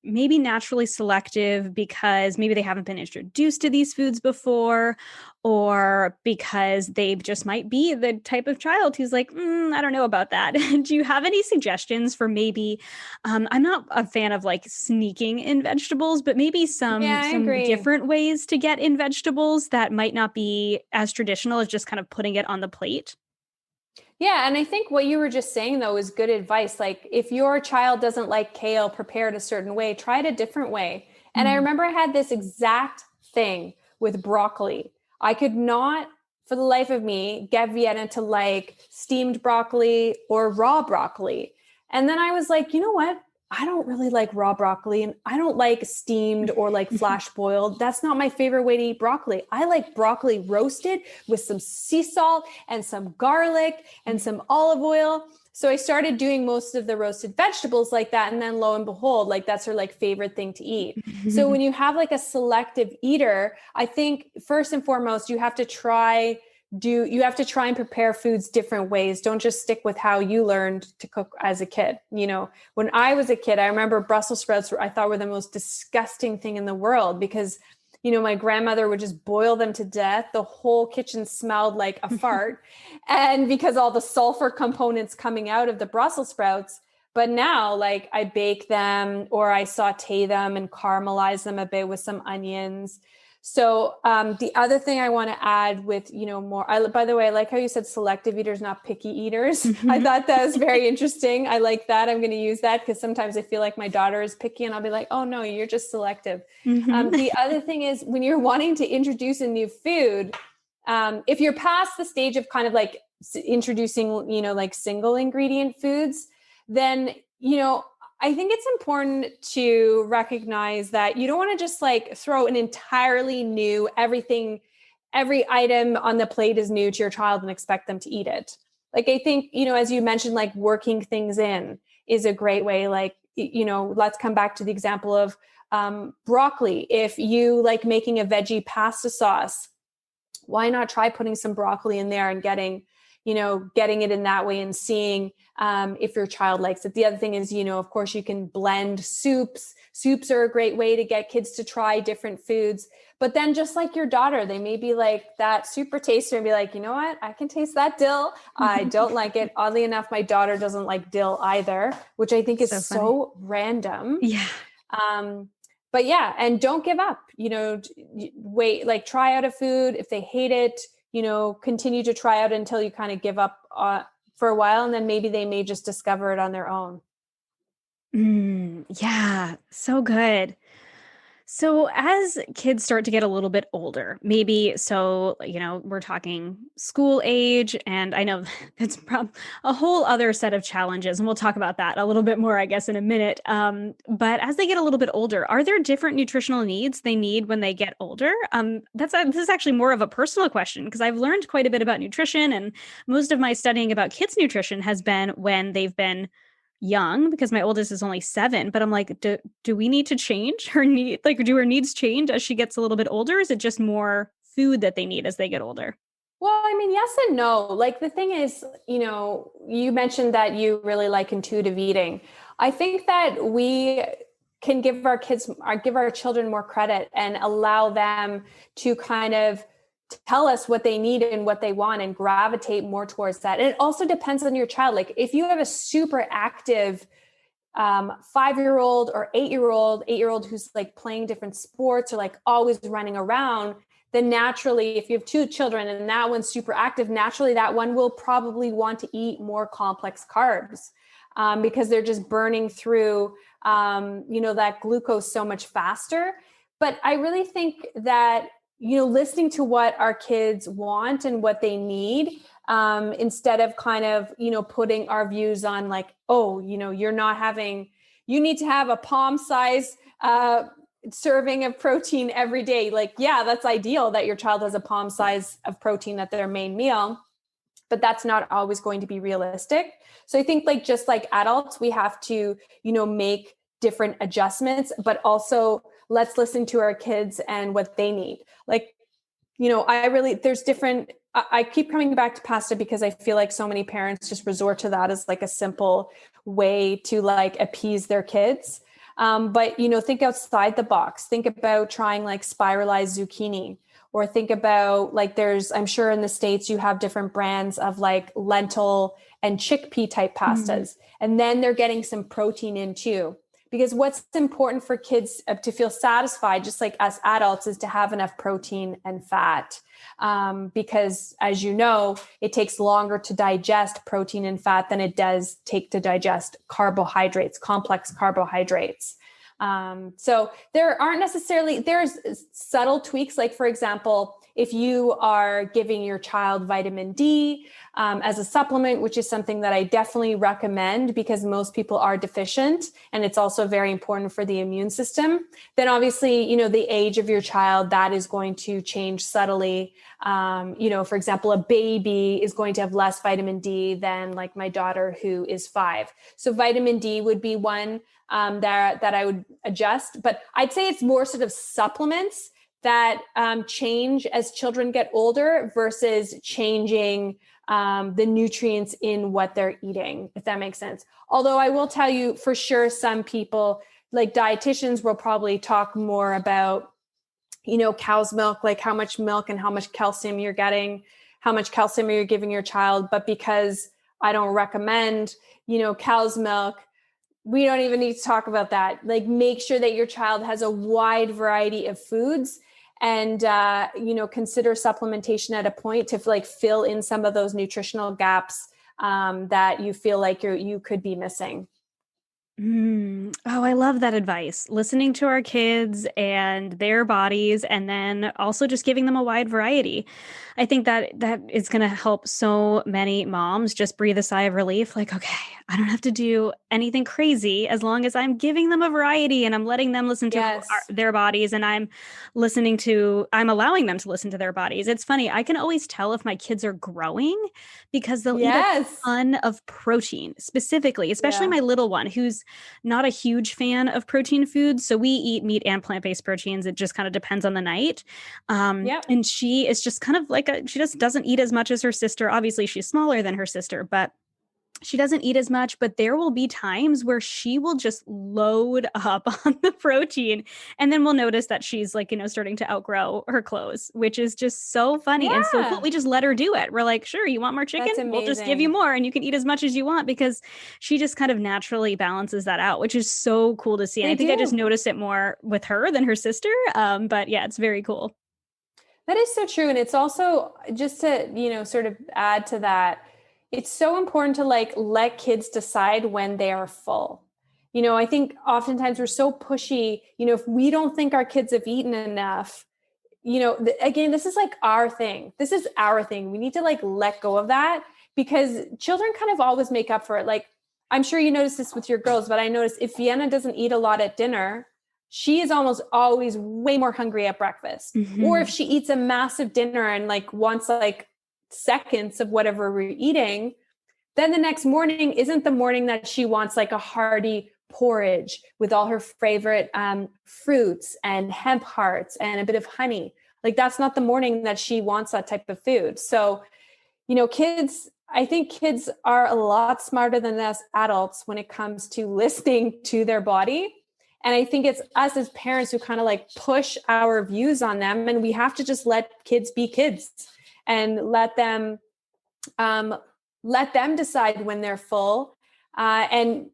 maybe naturally selective, because maybe they haven't been introduced to these foods before, or because they just might be the type of child who's like, I don't know about that. Do you have any suggestions for maybe, I'm not a fan of sneaking in vegetables, but maybe some different ways to get in vegetables that might not be as traditional as just kind of putting it on the plate? Yeah. And I think what you were just saying, though, is good advice. Like if your child doesn't like kale prepared a certain way, try it a different way. And I remember I had this exact thing with broccoli. I could not, for the life of me, get Vienna to like steamed broccoli or raw broccoli. And then I was like, you know what? I don't really like raw broccoli, and I don't like steamed or like flash boiled. That's not my favorite way to eat broccoli. I like broccoli roasted with some sea salt and some garlic and some olive oil. So I started doing most of the roasted vegetables like that. And then lo and behold, that's her favorite thing to eat. So when you have a selective eater, I think first and foremost, you have to try and prepare foods different ways. Don't just stick with how you learned to cook as a kid. When I was a kid, I remember Brussels sprouts I thought were the most disgusting thing in the world, because, my grandmother would just boil them to death. The whole kitchen smelled like a fart. And because all the sulfur components coming out of the Brussels sprouts. But now, I bake them, or I saute them and caramelize them a bit with some onions. So the other thing I want to add with, more, by the way, I like how you said selective eaters, not picky eaters. I thought that was very interesting. I like that. I'm going to use that, because sometimes I feel like my daughter is picky and I'll be like, oh no, you're just selective. The other thing is, when you're wanting to introduce a new food, if you're past the stage of kind of introducing, single ingredient foods, then, I think it's important to recognize that you don't want to just like throw an entirely new every item on the plate is new to your child and expect them to eat it. Like, I think, as you mentioned, like working things in is a great way. Like, let's come back to the example of broccoli. If you like making a veggie pasta sauce, why not try putting some broccoli in there and getting it in that way and seeing if your child likes it. The other thing is, of course, you can blend soups. Soups are a great way to get kids to try different foods. But then just like your daughter, they may be like that super taster and be like, you know what? I can taste that dill. I don't like it. Oddly enough, my daughter doesn't like dill either, which I think is so random. Yeah. But yeah, and don't give up, wait, like try out a food. If they hate it, continue to try out until you kind of give up for a while. And then maybe they may just discover it on their own. Yeah, so good. So as kids start to get a little bit older, maybe we're talking school age, and I know that's a whole other set of challenges, and we'll talk about that a little bit more, I guess, in a minute. But as they get a little bit older, are there different nutritional needs they need when they get older? This is actually more of a personal question because I've learned quite a bit about nutrition, and most of my studying about kids' nutrition has been when they've been young, because my oldest is only 7, but I'm like, do we need to change her need? Like, do her needs change as she gets a little bit older? Is it just more food that they need as they get older? Well, I mean, yes and no. Like the thing is, you mentioned that you really like intuitive eating. I think that we can give our children more credit and allow them to kind of tell us what they need and what they want and gravitate more towards that. And it also depends on your child. Like if you have a super active 5-year-old or 8-year-old who's like playing different sports or like always running around, then naturally, if you have 2 children and that one's super active, naturally that one will probably want to eat more complex carbs because they're just burning through, that glucose so much faster. But I really think that listening to what our kids want and what they need, instead of kind of, putting our views on like, oh, you need to have a palm size serving of protein every day. Like, yeah, that's ideal that your child has a palm size of protein at their main meal, but that's not always going to be realistic. So I think like, just like adults, we have to, make different adjustments, but also let's listen to our kids and what they need. Like, I keep coming back to pasta because I feel like so many parents just resort to that as like a simple way to like appease their kids. But, think outside the box. Think about trying like spiralized zucchini, or think about like I'm sure in the States you have different brands of like lentil and chickpea type pastas. And then they're getting some protein in too. Because what's important for kids to feel satisfied, just like us adults, is to have enough protein and fat. Because as you know, it takes longer to digest protein and fat than it does take to digest carbohydrates, complex carbohydrates. So there's subtle tweaks. Like, for example, if you are giving your child vitamin D as a supplement, which is something that I definitely recommend because most people are deficient, and it's also very important for the immune system, then obviously, the age of your child, that is going to change subtly. For example, a baby is going to have less vitamin D than like my daughter who is 5. So vitamin D would be one that I would adjust, but I'd say it's more sort of supplements that change as children get older versus changing the nutrients in what they're eating, if that makes sense. Although I will tell you for sure, some people like dietitians will probably talk more about, cow's milk, like how much milk and how much calcium you're getting, how much calcium you're giving your child. But because I don't recommend, cow's milk, we don't even need to talk about that. Like, make sure that your child has a wide variety of foods and, consider supplementation at a point to like fill in some of those nutritional gaps that you feel like you could be missing. Oh, I love that advice. Listening to our kids and their bodies, and then also just giving them a wide variety. I think that is going to help so many moms just breathe a sigh of relief. Like, okay, I don't have to do anything crazy as long as I'm giving them a variety and I'm letting them listen to Yes. their bodies, and I'm allowing them to listen to their bodies. It's funny. I can always tell if my kids are growing because they'll eat a Yes. ton of protein, specifically, especially Yeah. my little one who's not a huge fan of protein foods. So we eat meat and plant-based proteins. It just kind of depends on the night. Yep. And she is just kind of like she just doesn't eat as much as her sister. Obviously, she's smaller than her sister, but she doesn't eat as much. But there will be times where she will just load up on the protein. And then we'll notice that she's like, starting to outgrow her clothes, which is just so funny and so cool. Yeah. We just let her do it. We're like, sure, you want more chicken? That's We'll just give you amazing. more and you can eat as much as you want, because she just kind of naturally balances that out, which is so cool to see. And They I think I just do. noticed it more with her than her sister. But yeah, it's very cool. That is so true. And it's also just to, sort of add to that, it's so important to like let kids decide when they are full. I think oftentimes we're so pushy, if we don't think our kids have eaten enough, again, this is like our thing. This is our thing. We need to like let go of that, because children kind of always make up for it. Like, I'm sure you notice this with your girls, but I notice if Vienna doesn't eat a lot at dinner, she is almost always way more hungry at breakfast. Or if Mm-hmm. she eats a massive dinner and like wants like seconds of whatever we're eating, then the next morning isn't the morning that she wants like a hearty porridge with all her favorite fruits and hemp hearts and a bit of honey. Like, that's not the morning that she wants that type of food. So, I think kids are a lot smarter than us adults when it comes to listening to their body. And I think it's us as parents who kind of like push our views on them, and we have to just let kids be kids and um, let them decide when they're full. We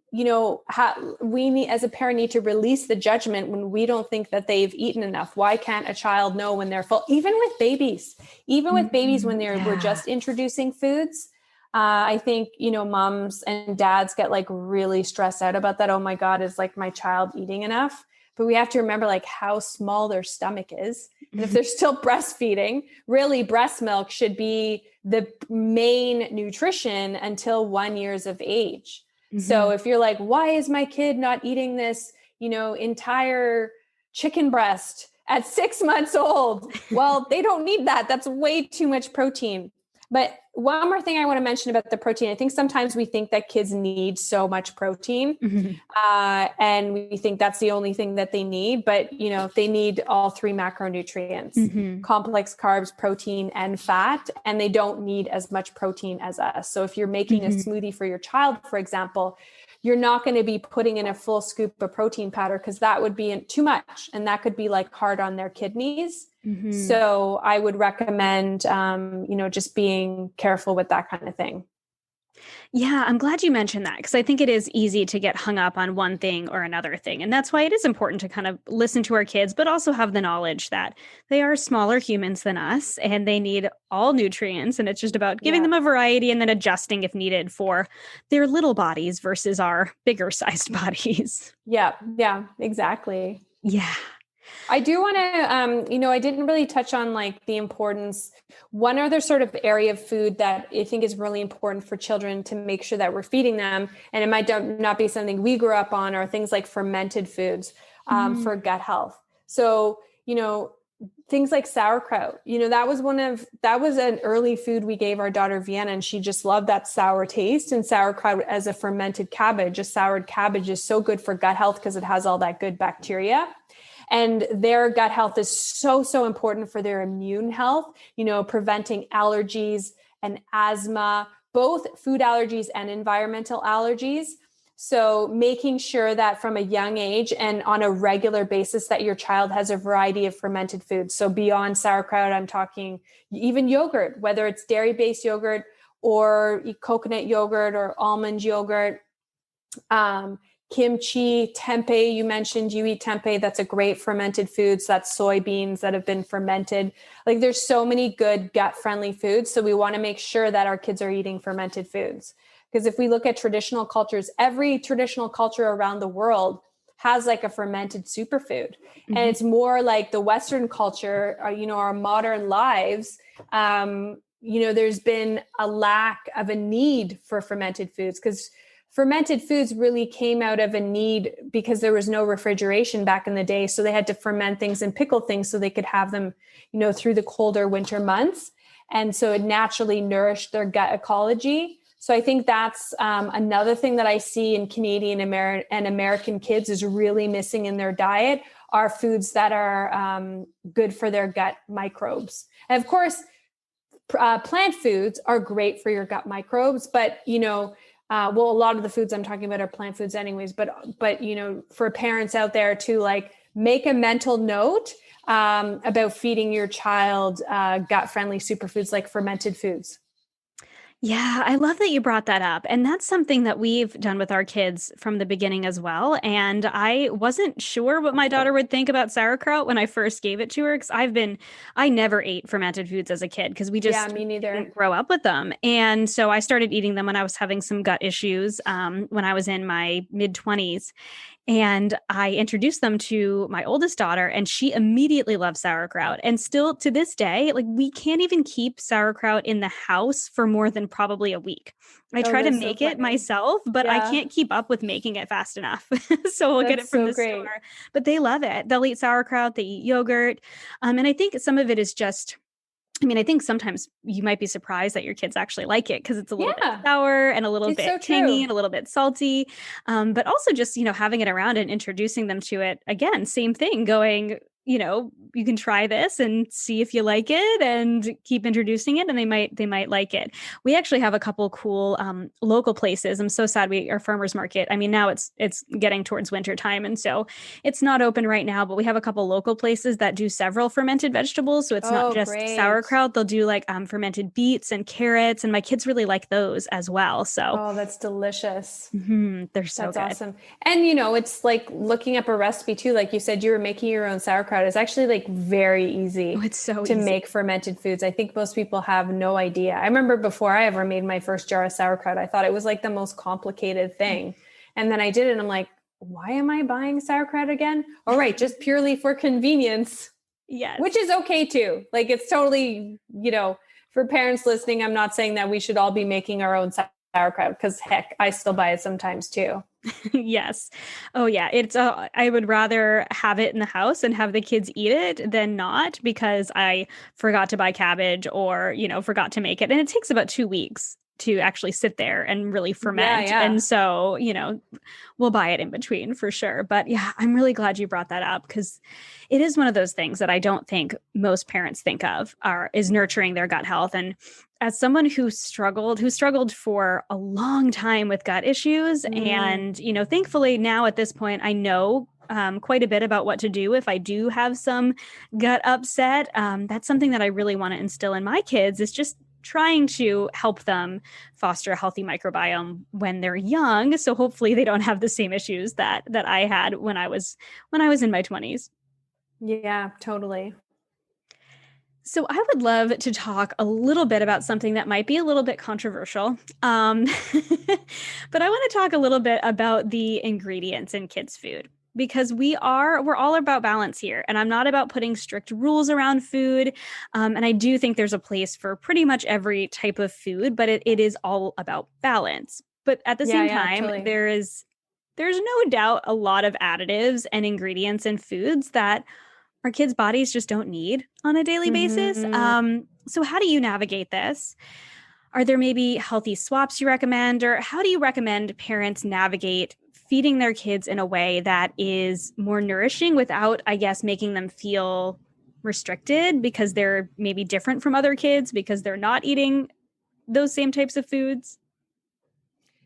need, as a parent, need to release the judgment when we don't think that they've eaten enough. Why can't a child know when they're full? Even with babies, when we're Yeah. just introducing foods. I think, moms and dads get like really stressed out about that. Oh my God, is like my child eating enough? But we have to remember like how small their stomach is. And if they're still breastfeeding, really breast milk should be the main nutrition until 1 year of age. So Mhm. if you're like, why is my kid not eating this, entire chicken breast at 6 months old? Well, they don't need that. That's way too much protein. But one more thing I want to mention about the protein. I think sometimes we think that kids need so much protein, Mhm. and we think that's the only thing that they need. But, they need all three macronutrients: Mhm. complex carbs, protein, and fat. And they don't need as much protein as us. So if you're making a Mhm. smoothie for your child, for example, you're not going to be putting in a full scoop of protein powder, because that would be too much. And that could be like hard on their kidneys. Mhm. So I would recommend, just being careful with that kind of thing. Yeah, I'm glad you mentioned that, because I think it is easy to get hung up on one thing or another thing. And that's why it is important to kind of listen to our kids, but also have the knowledge that they are smaller humans than us and they need all nutrients. And it's just about giving Yeah. them a variety and then adjusting if needed for their little bodies versus our bigger sized bodies. Yeah. Yeah, exactly. Yeah. I do want to, I didn't really touch on like the importance. One other sort of area of food that I think is really important for children to make sure that we're feeding them, and it might not be something we grew up on, are things like fermented foods for Mm. gut health. So, things like sauerkraut, that was an early food we gave our daughter Vienna, and she just loved that sour taste. And sauerkraut as a fermented cabbage, a soured cabbage, is so good for gut health because it has all that good bacteria. And their gut health is so, so important for their immune health, preventing allergies and asthma, both food allergies and environmental allergies. So making sure that from a young age and on a regular basis that your child has a variety of fermented foods. So beyond sauerkraut, I'm talking even yogurt, whether it's dairy-based yogurt or coconut yogurt or almond yogurt. Kimchi, tempeh, you mentioned you eat tempeh. That's a great fermented food. So that's soybeans that have been fermented. Like, there's so many good gut friendly foods. So we want to make sure that our kids are eating fermented foods. Because if we look at traditional cultures, every traditional culture around the world has like a fermented superfood. Mm-hmm. And it's more like the Western culture, our modern lives, there's been a lack of a need for fermented foods, because fermented foods really came out of a need because there was no refrigeration back in the day. So they had to ferment things and pickle things so they could have them, through the colder winter months. And so it naturally nourished their gut ecology. So I think that's another thing that I see in Canadian and American kids is really missing in their diet are foods that are good for their gut microbes. And of course, plant foods are great for your gut microbes, but, a lot of the foods I'm talking about are plant foods anyways, but, for parents out there to like make a mental note about feeding your child gut-friendly superfoods like fermented foods. Yeah, I love that you brought that up. And that's something that we've done with our kids from the beginning as well. And I wasn't sure what my daughter would think about sauerkraut when I first gave it to her, because I never ate fermented foods as a kid because we just me neither. didn't grow up with them. And so I started eating them when I was having some gut issues when I was in my mid-20s. And I introduced them to my oldest daughter, and she immediately loved sauerkraut. And still to this day, like we can't even keep sauerkraut in the house for more than probably a week. I try to make it myself, but I can't keep up with making it fast enough. So we'll get it from the store. But they love it. They'll eat sauerkraut, they eat yogurt. And I think some of it is just, I think sometimes you might be surprised that your kids actually like it because it's a little bit sour and a little bit tangy and a little bit salty. But also just, having it around and introducing them to it. Again, same thing, going, you can try this and see if you like it and keep introducing it, and they might like it. We actually have a couple cool local places. I'm so sad our farmers market. Now it's getting towards winter time, and so it's not open right now, but we have a couple local places that do several fermented vegetables. So it's not just sauerkraut. They'll do like fermented beets and carrots, and my kids really like those as well. So that's delicious. They're so good. That's awesome. And it's like looking up a recipe too. Like you said, you were making your own sauerkraut. It's actually like very easy to make fermented foods. I think most people have no idea. I remember before I ever made my first jar of sauerkraut, I thought it was like the most complicated thing. And then I did it and I'm like, why am I buying sauerkraut again? All right, just purely for convenience. Yes. Which is okay too. Like it's totally, for parents listening, I'm not saying that we should all be making our own sauerkraut, because heck, I still buy it sometimes too. Yes. Oh yeah. It's I would rather have it in the house and have the kids eat it than not, because I forgot to buy cabbage or, forgot to make it. And it takes about 2 weeks to actually sit there and really ferment. Yeah. And so, we'll buy it in between for sure. But yeah, I'm really glad you brought that up, because it is one of those things that I don't think most parents think of is nurturing their gut health. And as someone who struggled for a long time with gut issues, and, thankfully now at this point, I know quite a bit about what to do if I do have some gut upset. That's something that I really want to instill in my kids, is just trying to help them foster a healthy microbiome when they're young. So hopefully they don't have the same issues that I had when I was in my 20s. Yeah, totally. So I would love to talk a little bit about something that might be a little bit controversial. But I want to talk a little bit about the ingredients in kids' food, because we're all about balance here. And I'm not about putting strict rules around food. And I do think there's a place for pretty much every type of food, but it is all about balance. But at the same time, totally. There's no doubt a lot of additives and ingredients in foods that our kids' bodies just don't need on a daily basis. So how do you navigate this? Are there maybe healthy swaps you recommend, or how do you recommend parents navigate feeding their kids in a way that is more nourishing without, I guess, making them feel restricted because they're maybe different from other kids because they're not eating those same types of foods?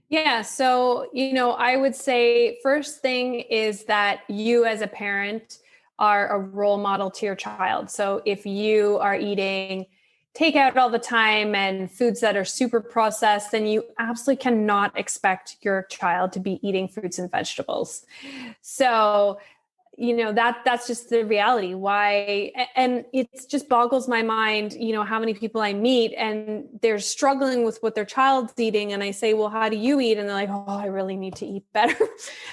Yeah. So, I would say first thing is that you as a parent are a role model to your child. So if you are eating takeout all the time and foods that are super processed, then you absolutely cannot expect your child to be eating fruits and vegetables. So that's just the reality. Why? And it just boggles my mind, how many people I meet and they're struggling with what their child's eating. And I say, well, how do you eat? And they're like, oh, I really need to eat better.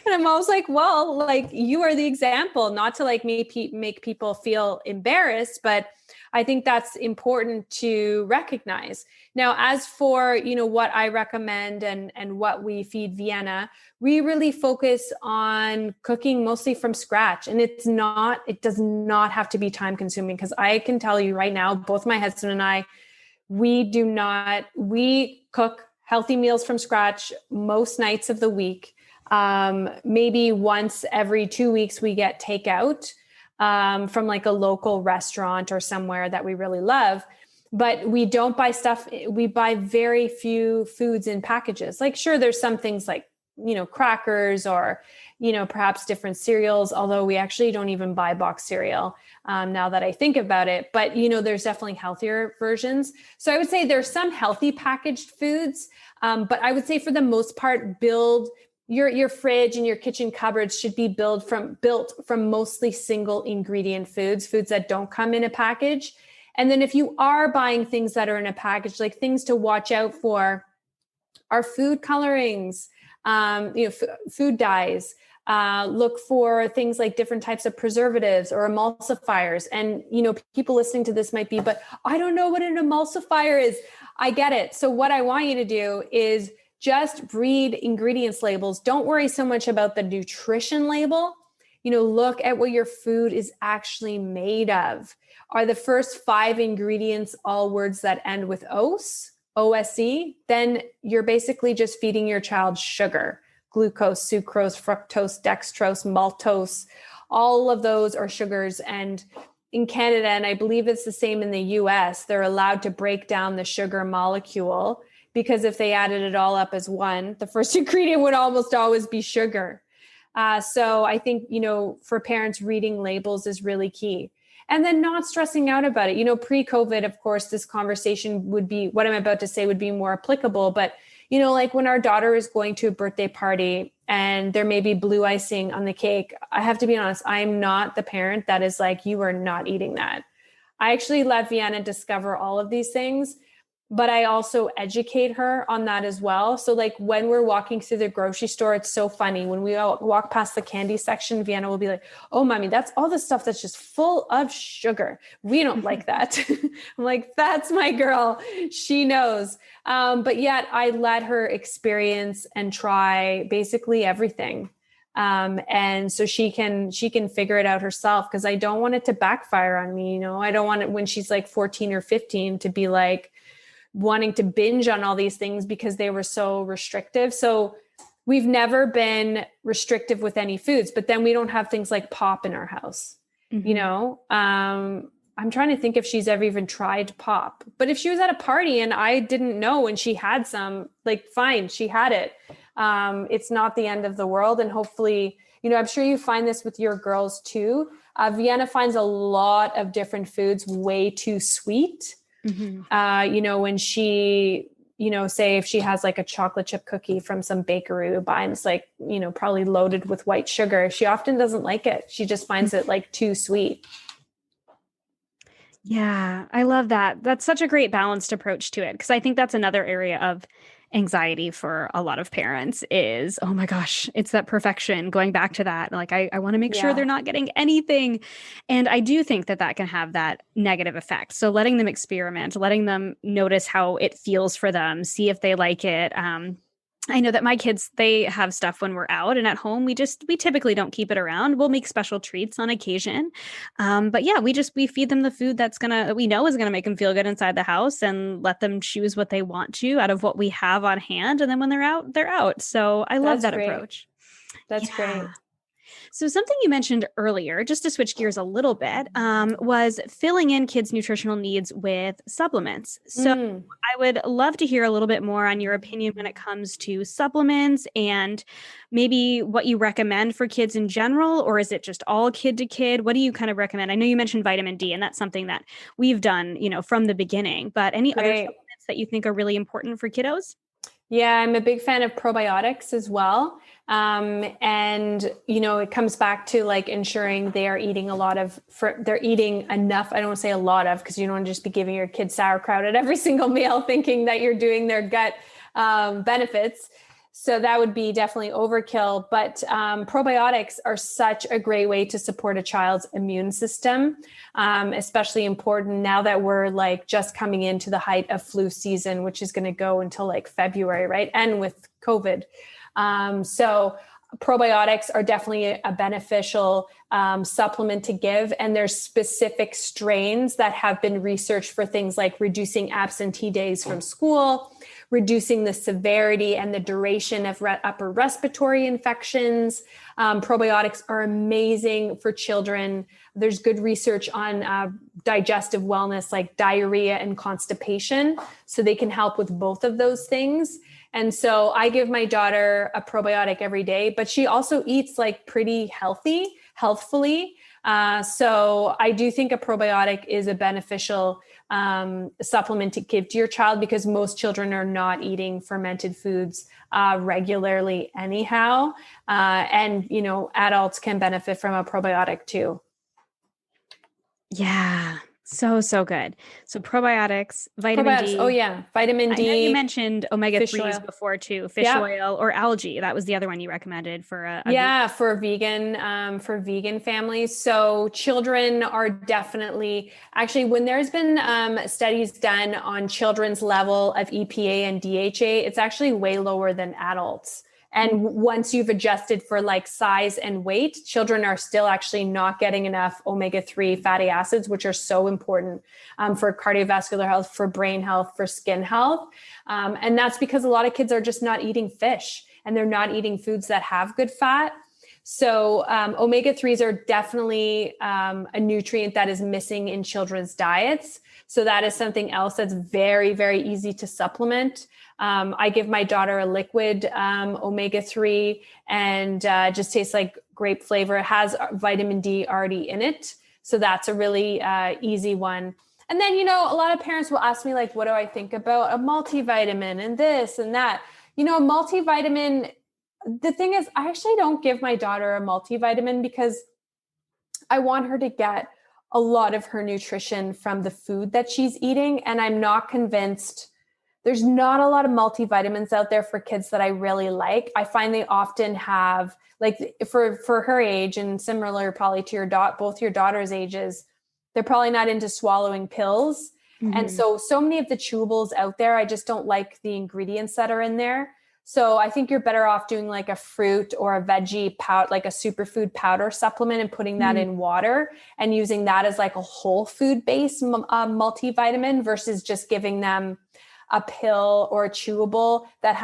And I'm always like, well, like you are the example, not to like make people feel embarrassed, but I think that's important to recognize. Now, as for, what I recommend and what we feed Vienna, we really focus on cooking mostly from scratch. And it does not have to be time consuming, because I can tell you right now, both my husband and I, we cook healthy meals from scratch most nights of the week. Maybe once every 2 weeks, we get takeout from like a local restaurant or somewhere that we really love. But we don't buy stuff. We buy very few foods in packages. Like, sure, there's some things like, crackers or, perhaps different cereals, although we actually don't even buy box cereal now that I think about it. But, there's definitely healthier versions. So I would say there's some healthy packaged foods, but I would say for the most part, build your fridge and your kitchen cupboards should be built from mostly single ingredient foods that don't come in a package. And then if you are buying things that are in a package, like things to watch out for are food colorings, food dyes. Look for things like different types of preservatives or emulsifiers. And, people listening to this might be, but I don't know what an emulsifier is. I get it. So what I want you to do is just read ingredients labels. Don't worry so much about the nutrition label. Look at what your food is actually made of. Are the first 5 ingredients all words that end with OSE? OSE? Then you're basically just feeding your child sugar, glucose, sucrose, fructose, dextrose, maltose. All of those are sugars. And in Canada, and I believe it's the same in the US, they're allowed to break down the sugar molecule, because if they added it all up as one, the first ingredient would almost always be sugar. So I think, for parents, reading labels is really key. And then not stressing out about it. Pre-COVID, of course, this conversation would be, what I'm about to say would be more applicable. But, like when our daughter is going to a birthday party and there may be blue icing on the cake, I have to be honest, I'm not the parent that is like, you are not eating that. I actually let Vienna discover all of these things, but I also educate her on that as well. So like when we're walking through the grocery store, it's so funny. When we all walk past the candy section, Vienna will be like, oh, mommy, that's all the stuff that's just full of sugar. We don't like that. I'm like, that's my girl. She knows. But yet I let her experience and try basically everything. And so she can figure it out herself, because I don't want it to backfire on me. I don't want it when she's like 14 or 15 to be like, wanting to binge on all these things because they were so restrictive. So we've never been restrictive with any foods, but then we don't have things like pop in our house. I'm trying to think if she's ever even tried pop, but if she was at a party and I didn't know and she had some, like, fine, she had it. It's not the end of the world. And hopefully, I'm sure you find this with your girls too. Vienna finds a lot of different foods way too sweet. Mm-hmm. When she, say if she has like a chocolate chip cookie from some bakery we buy and it's like, probably loaded with white sugar, she often doesn't like it. She just finds it like too sweet. Yeah, I love that. That's such a great balanced approach to it, because I think that's another area of anxiety for a lot of parents is, oh my gosh, it's that perfection, going back to that. Like, I want to make sure they're not getting anything. And I do think that can have that negative effect. So letting them experiment, letting them notice how it feels for them, see if they like it. I know that my kids, they have stuff when we're out, and at home, we typically don't keep it around. We'll make special treats on occasion. But yeah, we feed them the food that we know is going to make them feel good inside the house, and let them choose what they want to out of what we have on hand. And then when they're out, they're out. So I love that approach. That's great. So something you mentioned earlier, just to switch gears a little bit, was filling in kids' nutritional needs with supplements. So I would love to hear a little bit more on your opinion when it comes to supplements, and maybe what you recommend for kids in general, or is it just all kid to kid? What do you kind of recommend? I know you mentioned vitamin D, and that's something that we've done, from the beginning, but any other supplements that you think are really important for kiddos? Yeah, I'm a big fan of probiotics as well. And, it comes back to like ensuring they are eating they're eating enough. I don't want to say a lot of, because you don't want to just be giving your kid sauerkraut at every single meal, thinking that you're doing their gut benefits. So that would be definitely overkill. But probiotics are such a great way to support a child's immune system, especially important now that we're like just coming into the height of flu season, which is going to go until like February, right? And with COVID. So probiotics are definitely a beneficial supplement to give. And there's specific strains that have been researched for things like reducing absentee days from school, reducing the severity and the duration of upper respiratory infections. Probiotics are amazing for children. There's good research on digestive wellness, like diarrhea and constipation. So they can help with both of those things. And so I give my daughter a probiotic every day, but she also eats like pretty healthfully. So I do think a probiotic is a beneficial supplement to give to your child, because most children are not eating fermented foods regularly anyhow. And, adults can benefit from a probiotic too. Yeah. So good. So probiotics, vitamin D. Oh yeah. Vitamin D. I know you mentioned omega-3s oil before too, fish oil or algae. That was the other one you recommended for for vegan families. So children are definitely, actually, when there's been studies done on children's level of EPA and DHA, it's actually way lower than adults. And once you've adjusted for like size and weight, children are still actually not getting enough omega-3 fatty acids, which are so important for cardiovascular health, for brain health, for skin health. And that's because a lot of kids are just not eating fish, and they're not eating foods that have good fat. So omega-3s are definitely a nutrient that is missing in children's diets. So that is something else that's very, very easy to supplement. I give my daughter a liquid omega-3, and just tastes like grape flavor. It has vitamin D already in it. So that's a really easy one. And then, a lot of parents will ask me, like, what do I think about a multivitamin and this and that? A multivitamin, the thing is, I actually don't give my daughter a multivitamin because I want her to get a lot of her nutrition from the food that she's eating. And I'm not convinced. There's not a lot of multivitamins out there for kids that I really like. I find they often have, like, for her age, and similar probably to both your daughter's ages, they're probably not into swallowing pills. Mm-hmm. And so many of the chewables out there, I just don't like the ingredients that are in there. So I think you're better off doing like a fruit or a veggie powder, like a superfood powder supplement, and putting that in water and using that as like a whole food based multivitamin versus just giving them a pill or a chewable that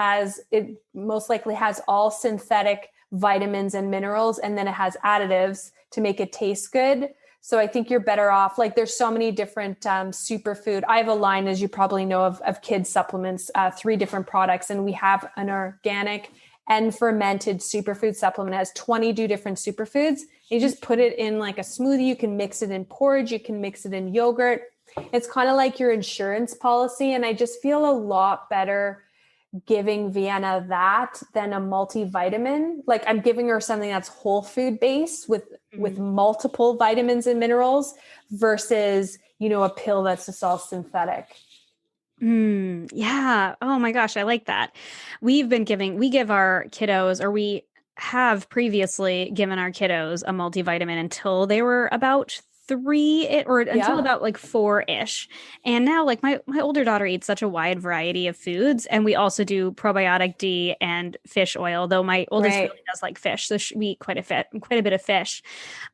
it most likely has all synthetic vitamins and minerals, and then it has additives to make it taste good. So I think you're better off, like, there's so many different superfood. I have a line, as you probably know, of kids supplements, 3 different products. And we have an organic and fermented superfood supplement. It has 22 different superfoods. You just put it in like a smoothie. You can mix it in porridge. You can mix it in yogurt. It's kind of like your insurance policy. And I just feel a lot better giving Vienna that than a multivitamin. Like, I'm giving her something that's whole food based with multiple vitamins and minerals versus, a pill that's just all synthetic. Yeah. Oh my gosh. I like that. We give our kiddos, or we have previously given our kiddos a multivitamin until they were about 3 until about like 4-ish. And now, like, my older daughter eats such a wide variety of foods, and we also do probiotic D and fish oil, though my oldest really does like fish. So we eat quite a bit of fish.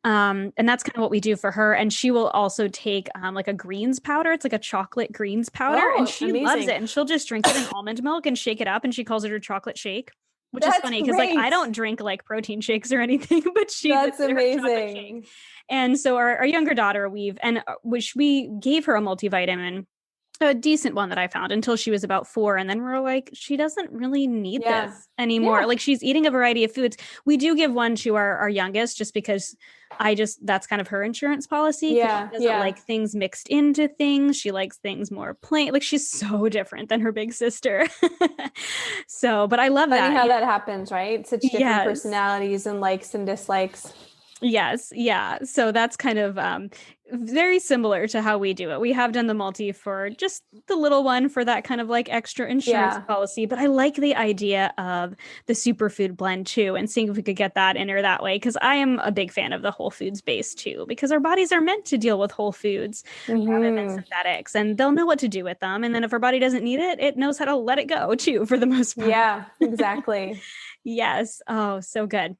And that's kind of what we do for her. And she will also take like a greens powder. It's like a chocolate greens powder, and she loves it. And she'll just drink it in almond milk and shake it up, and she calls it her chocrite shake. Which is funny because, like, I don't drink like protein shakes or anything, but that's amazing. And so our younger daughter, we gave her a multivitamin a decent one that I found until she was about 4. And then we're like, she doesn't really need this anymore. Yeah. Like she's eating a variety of foods. We do give one to our youngest just because that's kind of her insurance policy. 'Cause Yeah. she doesn't like things mixed into things. She likes things more plain. Like she's so different than her big sister. So, but I love Funny that. how that happens, right? Such different Yes. personalities and likes and dislikes. Yes. Yeah. So that's kind of very similar to how we do it. We have done the multi for just the little one for that kind of like extra insurance policy. But I like the idea of the superfood blend too, and seeing if we could get that in her that way. Because I am a big fan of the whole foods base too, because our bodies are meant to deal with whole foods rather than synthetics, and they'll know what to do with them. And then if our body doesn't need it, it knows how to let it go too, for the most part. Yeah, exactly. Yes. Oh, so good.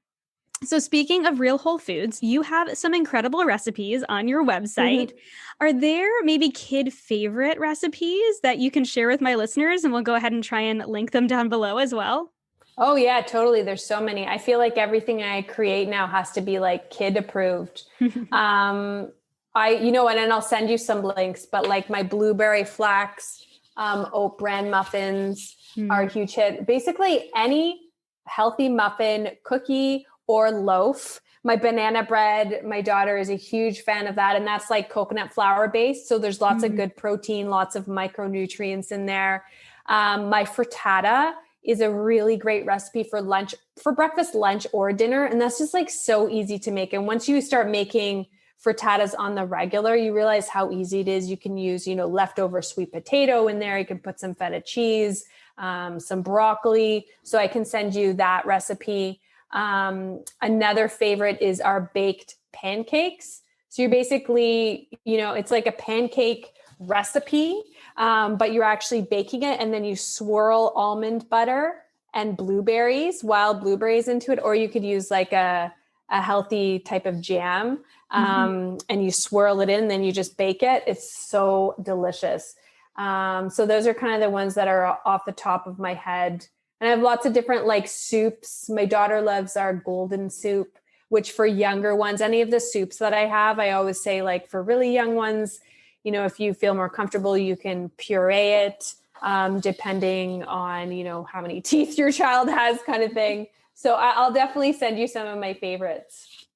So speaking of real whole foods, you have some incredible recipes on your website. Are there maybe kid favorite recipes that you can share with my listeners? And we'll go ahead and try and link them down below as well. Oh yeah, totally. There's so many. I feel like everything I create now has to be like kid approved. You know what, and I'll send you some links, but like my blueberry flax, oat bran muffins are a huge hit. Basically any healthy muffin, cookie, or loaf. My banana bread, my daughter is a huge fan of that. And that's like coconut flour based. So there's lots of good protein, lots of micronutrients in there. My frittata is a really great recipe for lunch, for breakfast, lunch, or dinner. And that's just like so easy to make. And once you start making frittatas on the regular, you realize how easy it is. You can use, leftover sweet potato in there. You can put some feta cheese, some broccoli. So I can send you that recipe. Another favorite is our baked pancakes. So you're basically, it's like a pancake recipe, but you're actually baking it, and then you swirl almond butter and wild blueberries into it, or you could use like a healthy type of jam, and you swirl it in, then you just bake it. It's so delicious. So those are kind of the ones that are off the top of my head. And I have lots of different like soups. My daughter loves our golden soup, which for younger ones, any of the soups that I have, I always say like for really young ones, if you feel more comfortable, you can puree it, depending on, how many teeth your child has, kind of thing. So I'll definitely send you some of my favorites.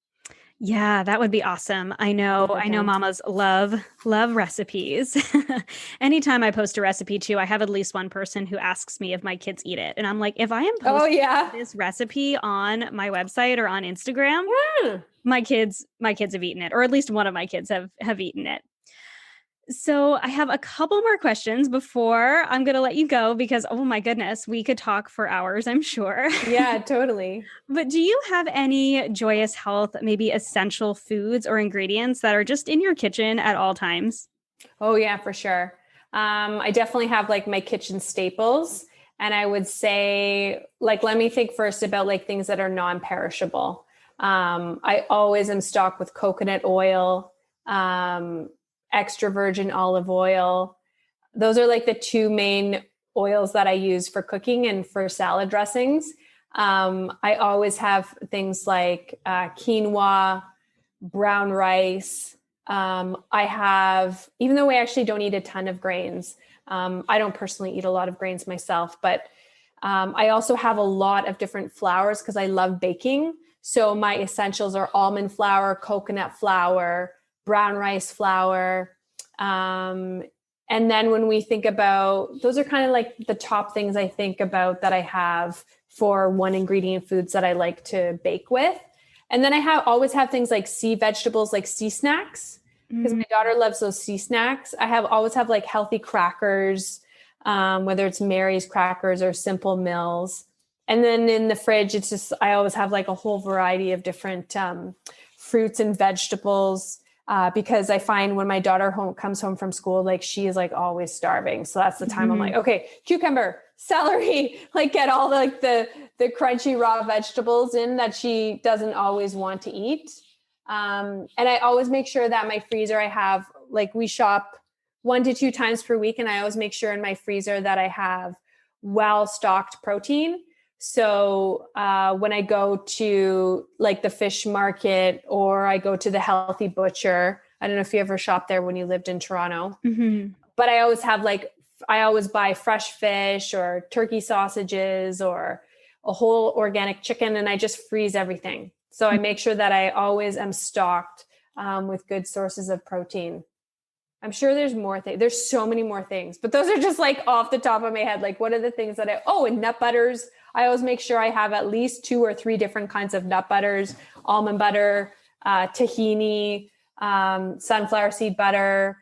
Yeah, that would be awesome. I know mamas love recipes. Anytime I post a recipe too, I have at least one person who asks me if my kids eat it. And I'm like, if I am posting this recipe on my website or on Instagram, my kids have eaten it, or at least one of my kids have eaten it. So I have a couple more questions before I'm going to let you go, because, oh my goodness, we could talk for hours, I'm sure. Yeah, totally. But do you have any Joyous Health, maybe essential foods or ingredients that are just in your kitchen at all times? Oh yeah, for sure. I definitely have like my kitchen staples. And I would say, like, let me think first about like things that are non-perishable. I always am stocked with coconut oil, extra virgin olive oil. Those are like the two oils that I use for cooking and for salad dressings. I always have things like quinoa, brown rice. I have, even though I actually don't eat a ton of grains, I don't personally eat a lot of grains myself, but I also have a lot of different flours because I love baking. So my essentials are almond flour, coconut flour, brown rice flour. And then when we think about, those are kind of like the top things I think about that I have for one ingredient foods that I like to bake with. And then I always have things like sea vegetables, like sea snacks, because my daughter loves those sea snacks. Always have like healthy crackers, whether it's Mary's crackers or Simple Mills. And then in the fridge, I always have like a whole variety of different fruits and vegetables, because I find when my daughter comes home from school, like she is like always starving. So that's the time I'm like, okay, cucumber, celery, like get all the crunchy raw vegetables in that she doesn't always want to eat. And I always make sure that my freezer, I have, like, we shop 1 to 2 times per week. And I always make sure in my freezer that I have well-stocked protein. So when I go to like the fish market, or I go to the healthy butcher, I don't know if you ever shopped there when you lived in Toronto, but I always buy fresh fish or turkey sausages or a whole organic chicken, and I just freeze everything. So I make sure that I always am stocked with good sources of protein. I'm sure there's more things. There's so many more things, but those are just like off the top of my head. Like, what are the things that and nut butters. I always make sure I have at least 2 or 3 different kinds of nut butters, almond butter, tahini, sunflower seed butter.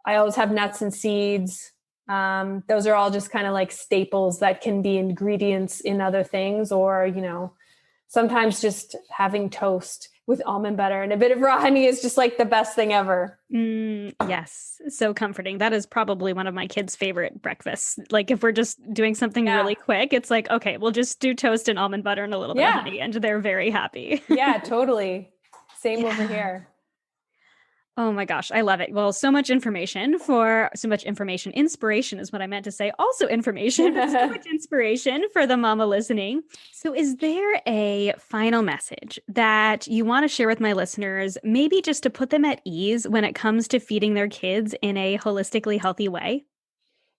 I always have nuts and seeds. Those are all just kind of like staples that can be ingredients in other things, or, sometimes just having toast with almond butter and a bit of raw honey is just like the best thing ever. Yes. So comforting. That is probably one of my kids' favorite breakfasts. Like if we're just doing something really quick, it's like, okay, we'll just do toast and almond butter and a little bit of honey, and they're very happy. Yeah, totally. Same over here. Oh my gosh, I love it. Well, so much information, inspiration is what I meant to say. Also information, but so much inspiration for the mama listening. So is there a final message that you want to share with my listeners, maybe just to put them at ease when it comes to feeding their kids in a holistically healthy way?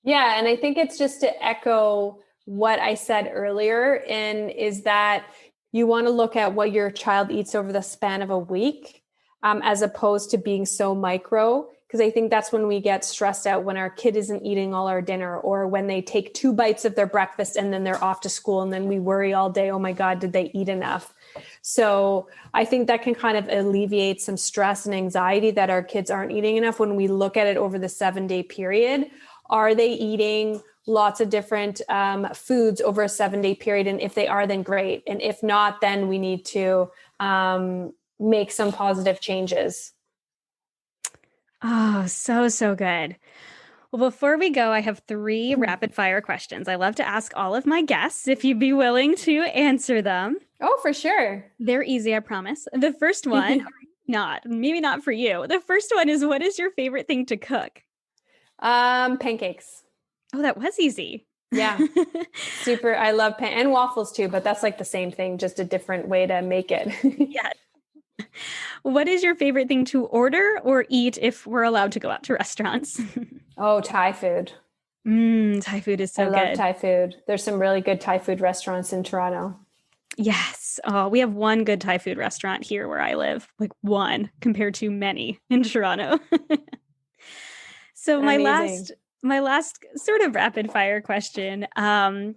Yeah. And I think it's just to echo what I said earlier, and is that you want to look at what your child eats over the span of a week. As opposed to being so micro, because I think that's when we get stressed out, when our kid isn't eating all our dinner, or when they take 2 bites of their breakfast and then they're off to school, and then we worry all day, oh my God, did they eat enough? So I think that can kind of alleviate some stress and anxiety that our kids aren't eating enough when we look at it over the 7-day period. Are they eating lots of different foods over a 7-day period? And if they are, then great. And if not, then we need to make some positive changes. Oh, so good. Well, before we go, I have 3 rapid fire questions. I love to ask all of my guests if you'd be willing to answer them. Oh, for sure. They're easy, I promise. The first one, maybe not for you. The first one is, what is your favorite thing to cook? Pancakes. Oh, that was easy. Yeah. Super. I love and waffles too, but that's like the same thing, just a different way to make it. Yeah. What is your favorite thing to order or eat if we're allowed to go out to restaurants? Oh, Thai food. Thai food is so good. I love Thai food. There's some really good Thai food restaurants in Toronto. Yes. Oh, we have one good Thai food restaurant here where I live, like one compared to many in Toronto. So my last sort of rapid fire question.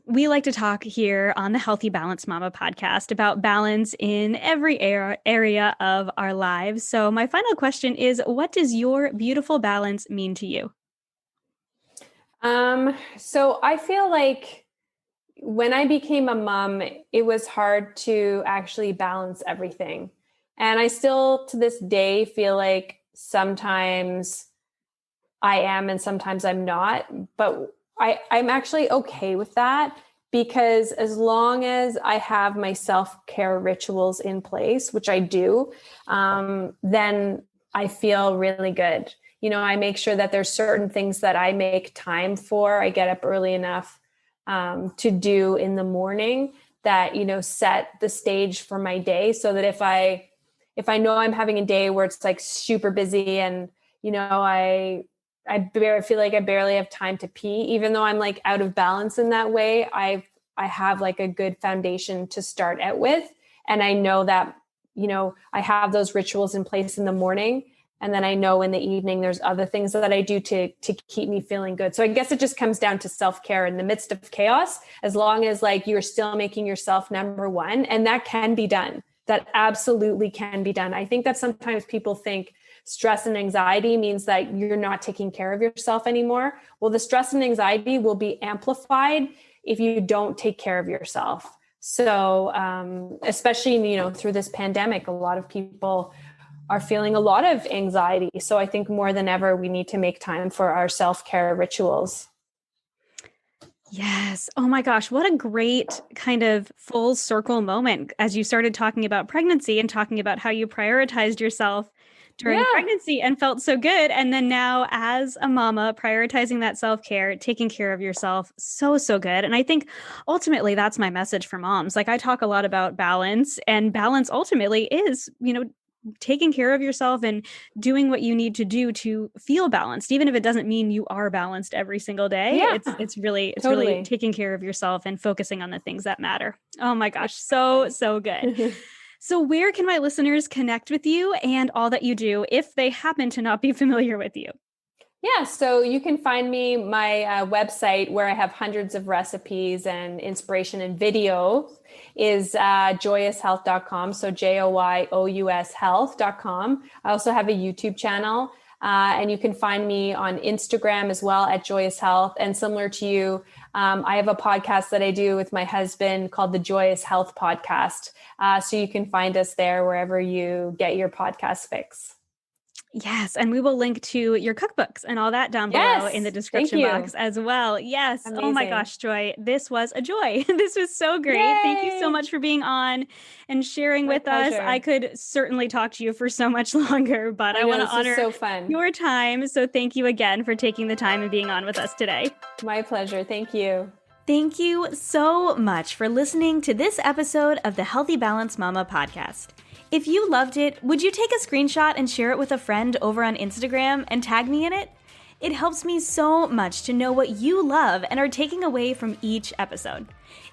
We like to talk here on the Healthy Balance Mama podcast about balance in every area of our lives. So my final question is, what does your beautiful balance mean to you? So I feel like when I became a mom, it was hard to actually balance everything. And I still to this day feel like sometimes I am and sometimes I'm not, but I'm actually okay with that, because as long as I have my self-care rituals in place, which I do, then I feel really good. I make sure that there's certain things that I make time for. I get up early enough to do in the morning that, set the stage for my day, so that if I know I'm having a day where it's like super busy and, I feel like I barely have time to pee, even though I'm like out of balance in that way. I have like a good foundation to start out with. And I know that, I have those rituals in place in the morning. And then I know in the evening, there's other things that I do to keep me feeling good. So I guess it just comes down to self-care in the midst of chaos, as long as like you're still making yourself number one. And that can be done. That absolutely can be done. I think that sometimes people think stress and anxiety means that you're not taking care of yourself anymore. Well, the stress and anxiety will be amplified if you don't take care of yourself. So, especially, through this pandemic, a lot of people are feeling a lot of anxiety. So I think more than ever, we need to make time for our self-care rituals. Yes. Oh my gosh. What a great kind of full circle moment as you started talking about pregnancy and talking about how you prioritized yourself during pregnancy and felt so good. And then now as a mama, prioritizing that self-care, taking care of yourself, so good. And I think ultimately that's my message for moms. Like I talk a lot about balance, and balance ultimately is, taking care of yourself and doing what you need to do to feel balanced, even if it doesn't mean you are balanced every single day. Yeah, It's really totally. taking care of yourself and focusing on the things that matter. Oh my gosh, so good. So where can my listeners connect with you and all that you do if they happen to not be familiar with you? Yeah, so you can find me, my website where I have hundreds of recipes and inspiration and videos is joyoushealth.com. So JOYOUS health.com. I also have a YouTube channel and you can find me on Instagram as well at Joyous Health. And similar to you, I have a podcast that I do with my husband called the Joyous Health Podcast. So you can find us there wherever you get your podcast fix. Yes. And we will link to your cookbooks and all that down below in the description box as well. Yes. Amazing. Oh my gosh, Joy. This was a joy. This was so great. Yay! Thank you so much for being on and sharing with us. I could certainly talk to you for so much longer, but I want to honor your time. So thank you again for taking the time and being on with us today. My pleasure. Thank you. Thank you so much for listening to this episode of the Healthy Balance Mama podcast. If you loved it, would you take a screenshot and share it with a friend over on Instagram and tag me in it? It helps me so much to know what you love and are taking away from each episode.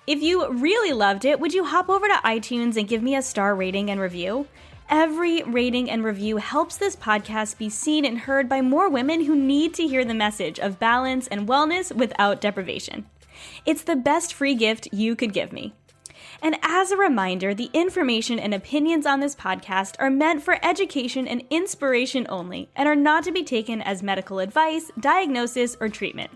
If you really loved it, would you hop over to iTunes and give me a star rating and review? Every rating and review helps this podcast be seen and heard by more women who need to hear the message of balance and wellness without deprivation. It's the best free gift you could give me. And as a reminder, the information and opinions on this podcast are meant for education and inspiration only and are not to be taken as medical advice, diagnosis, or treatment.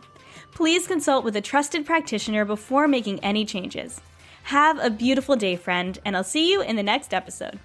Please consult with a trusted practitioner before making any changes. Have a beautiful day, friend, and I'll see you in the next episode.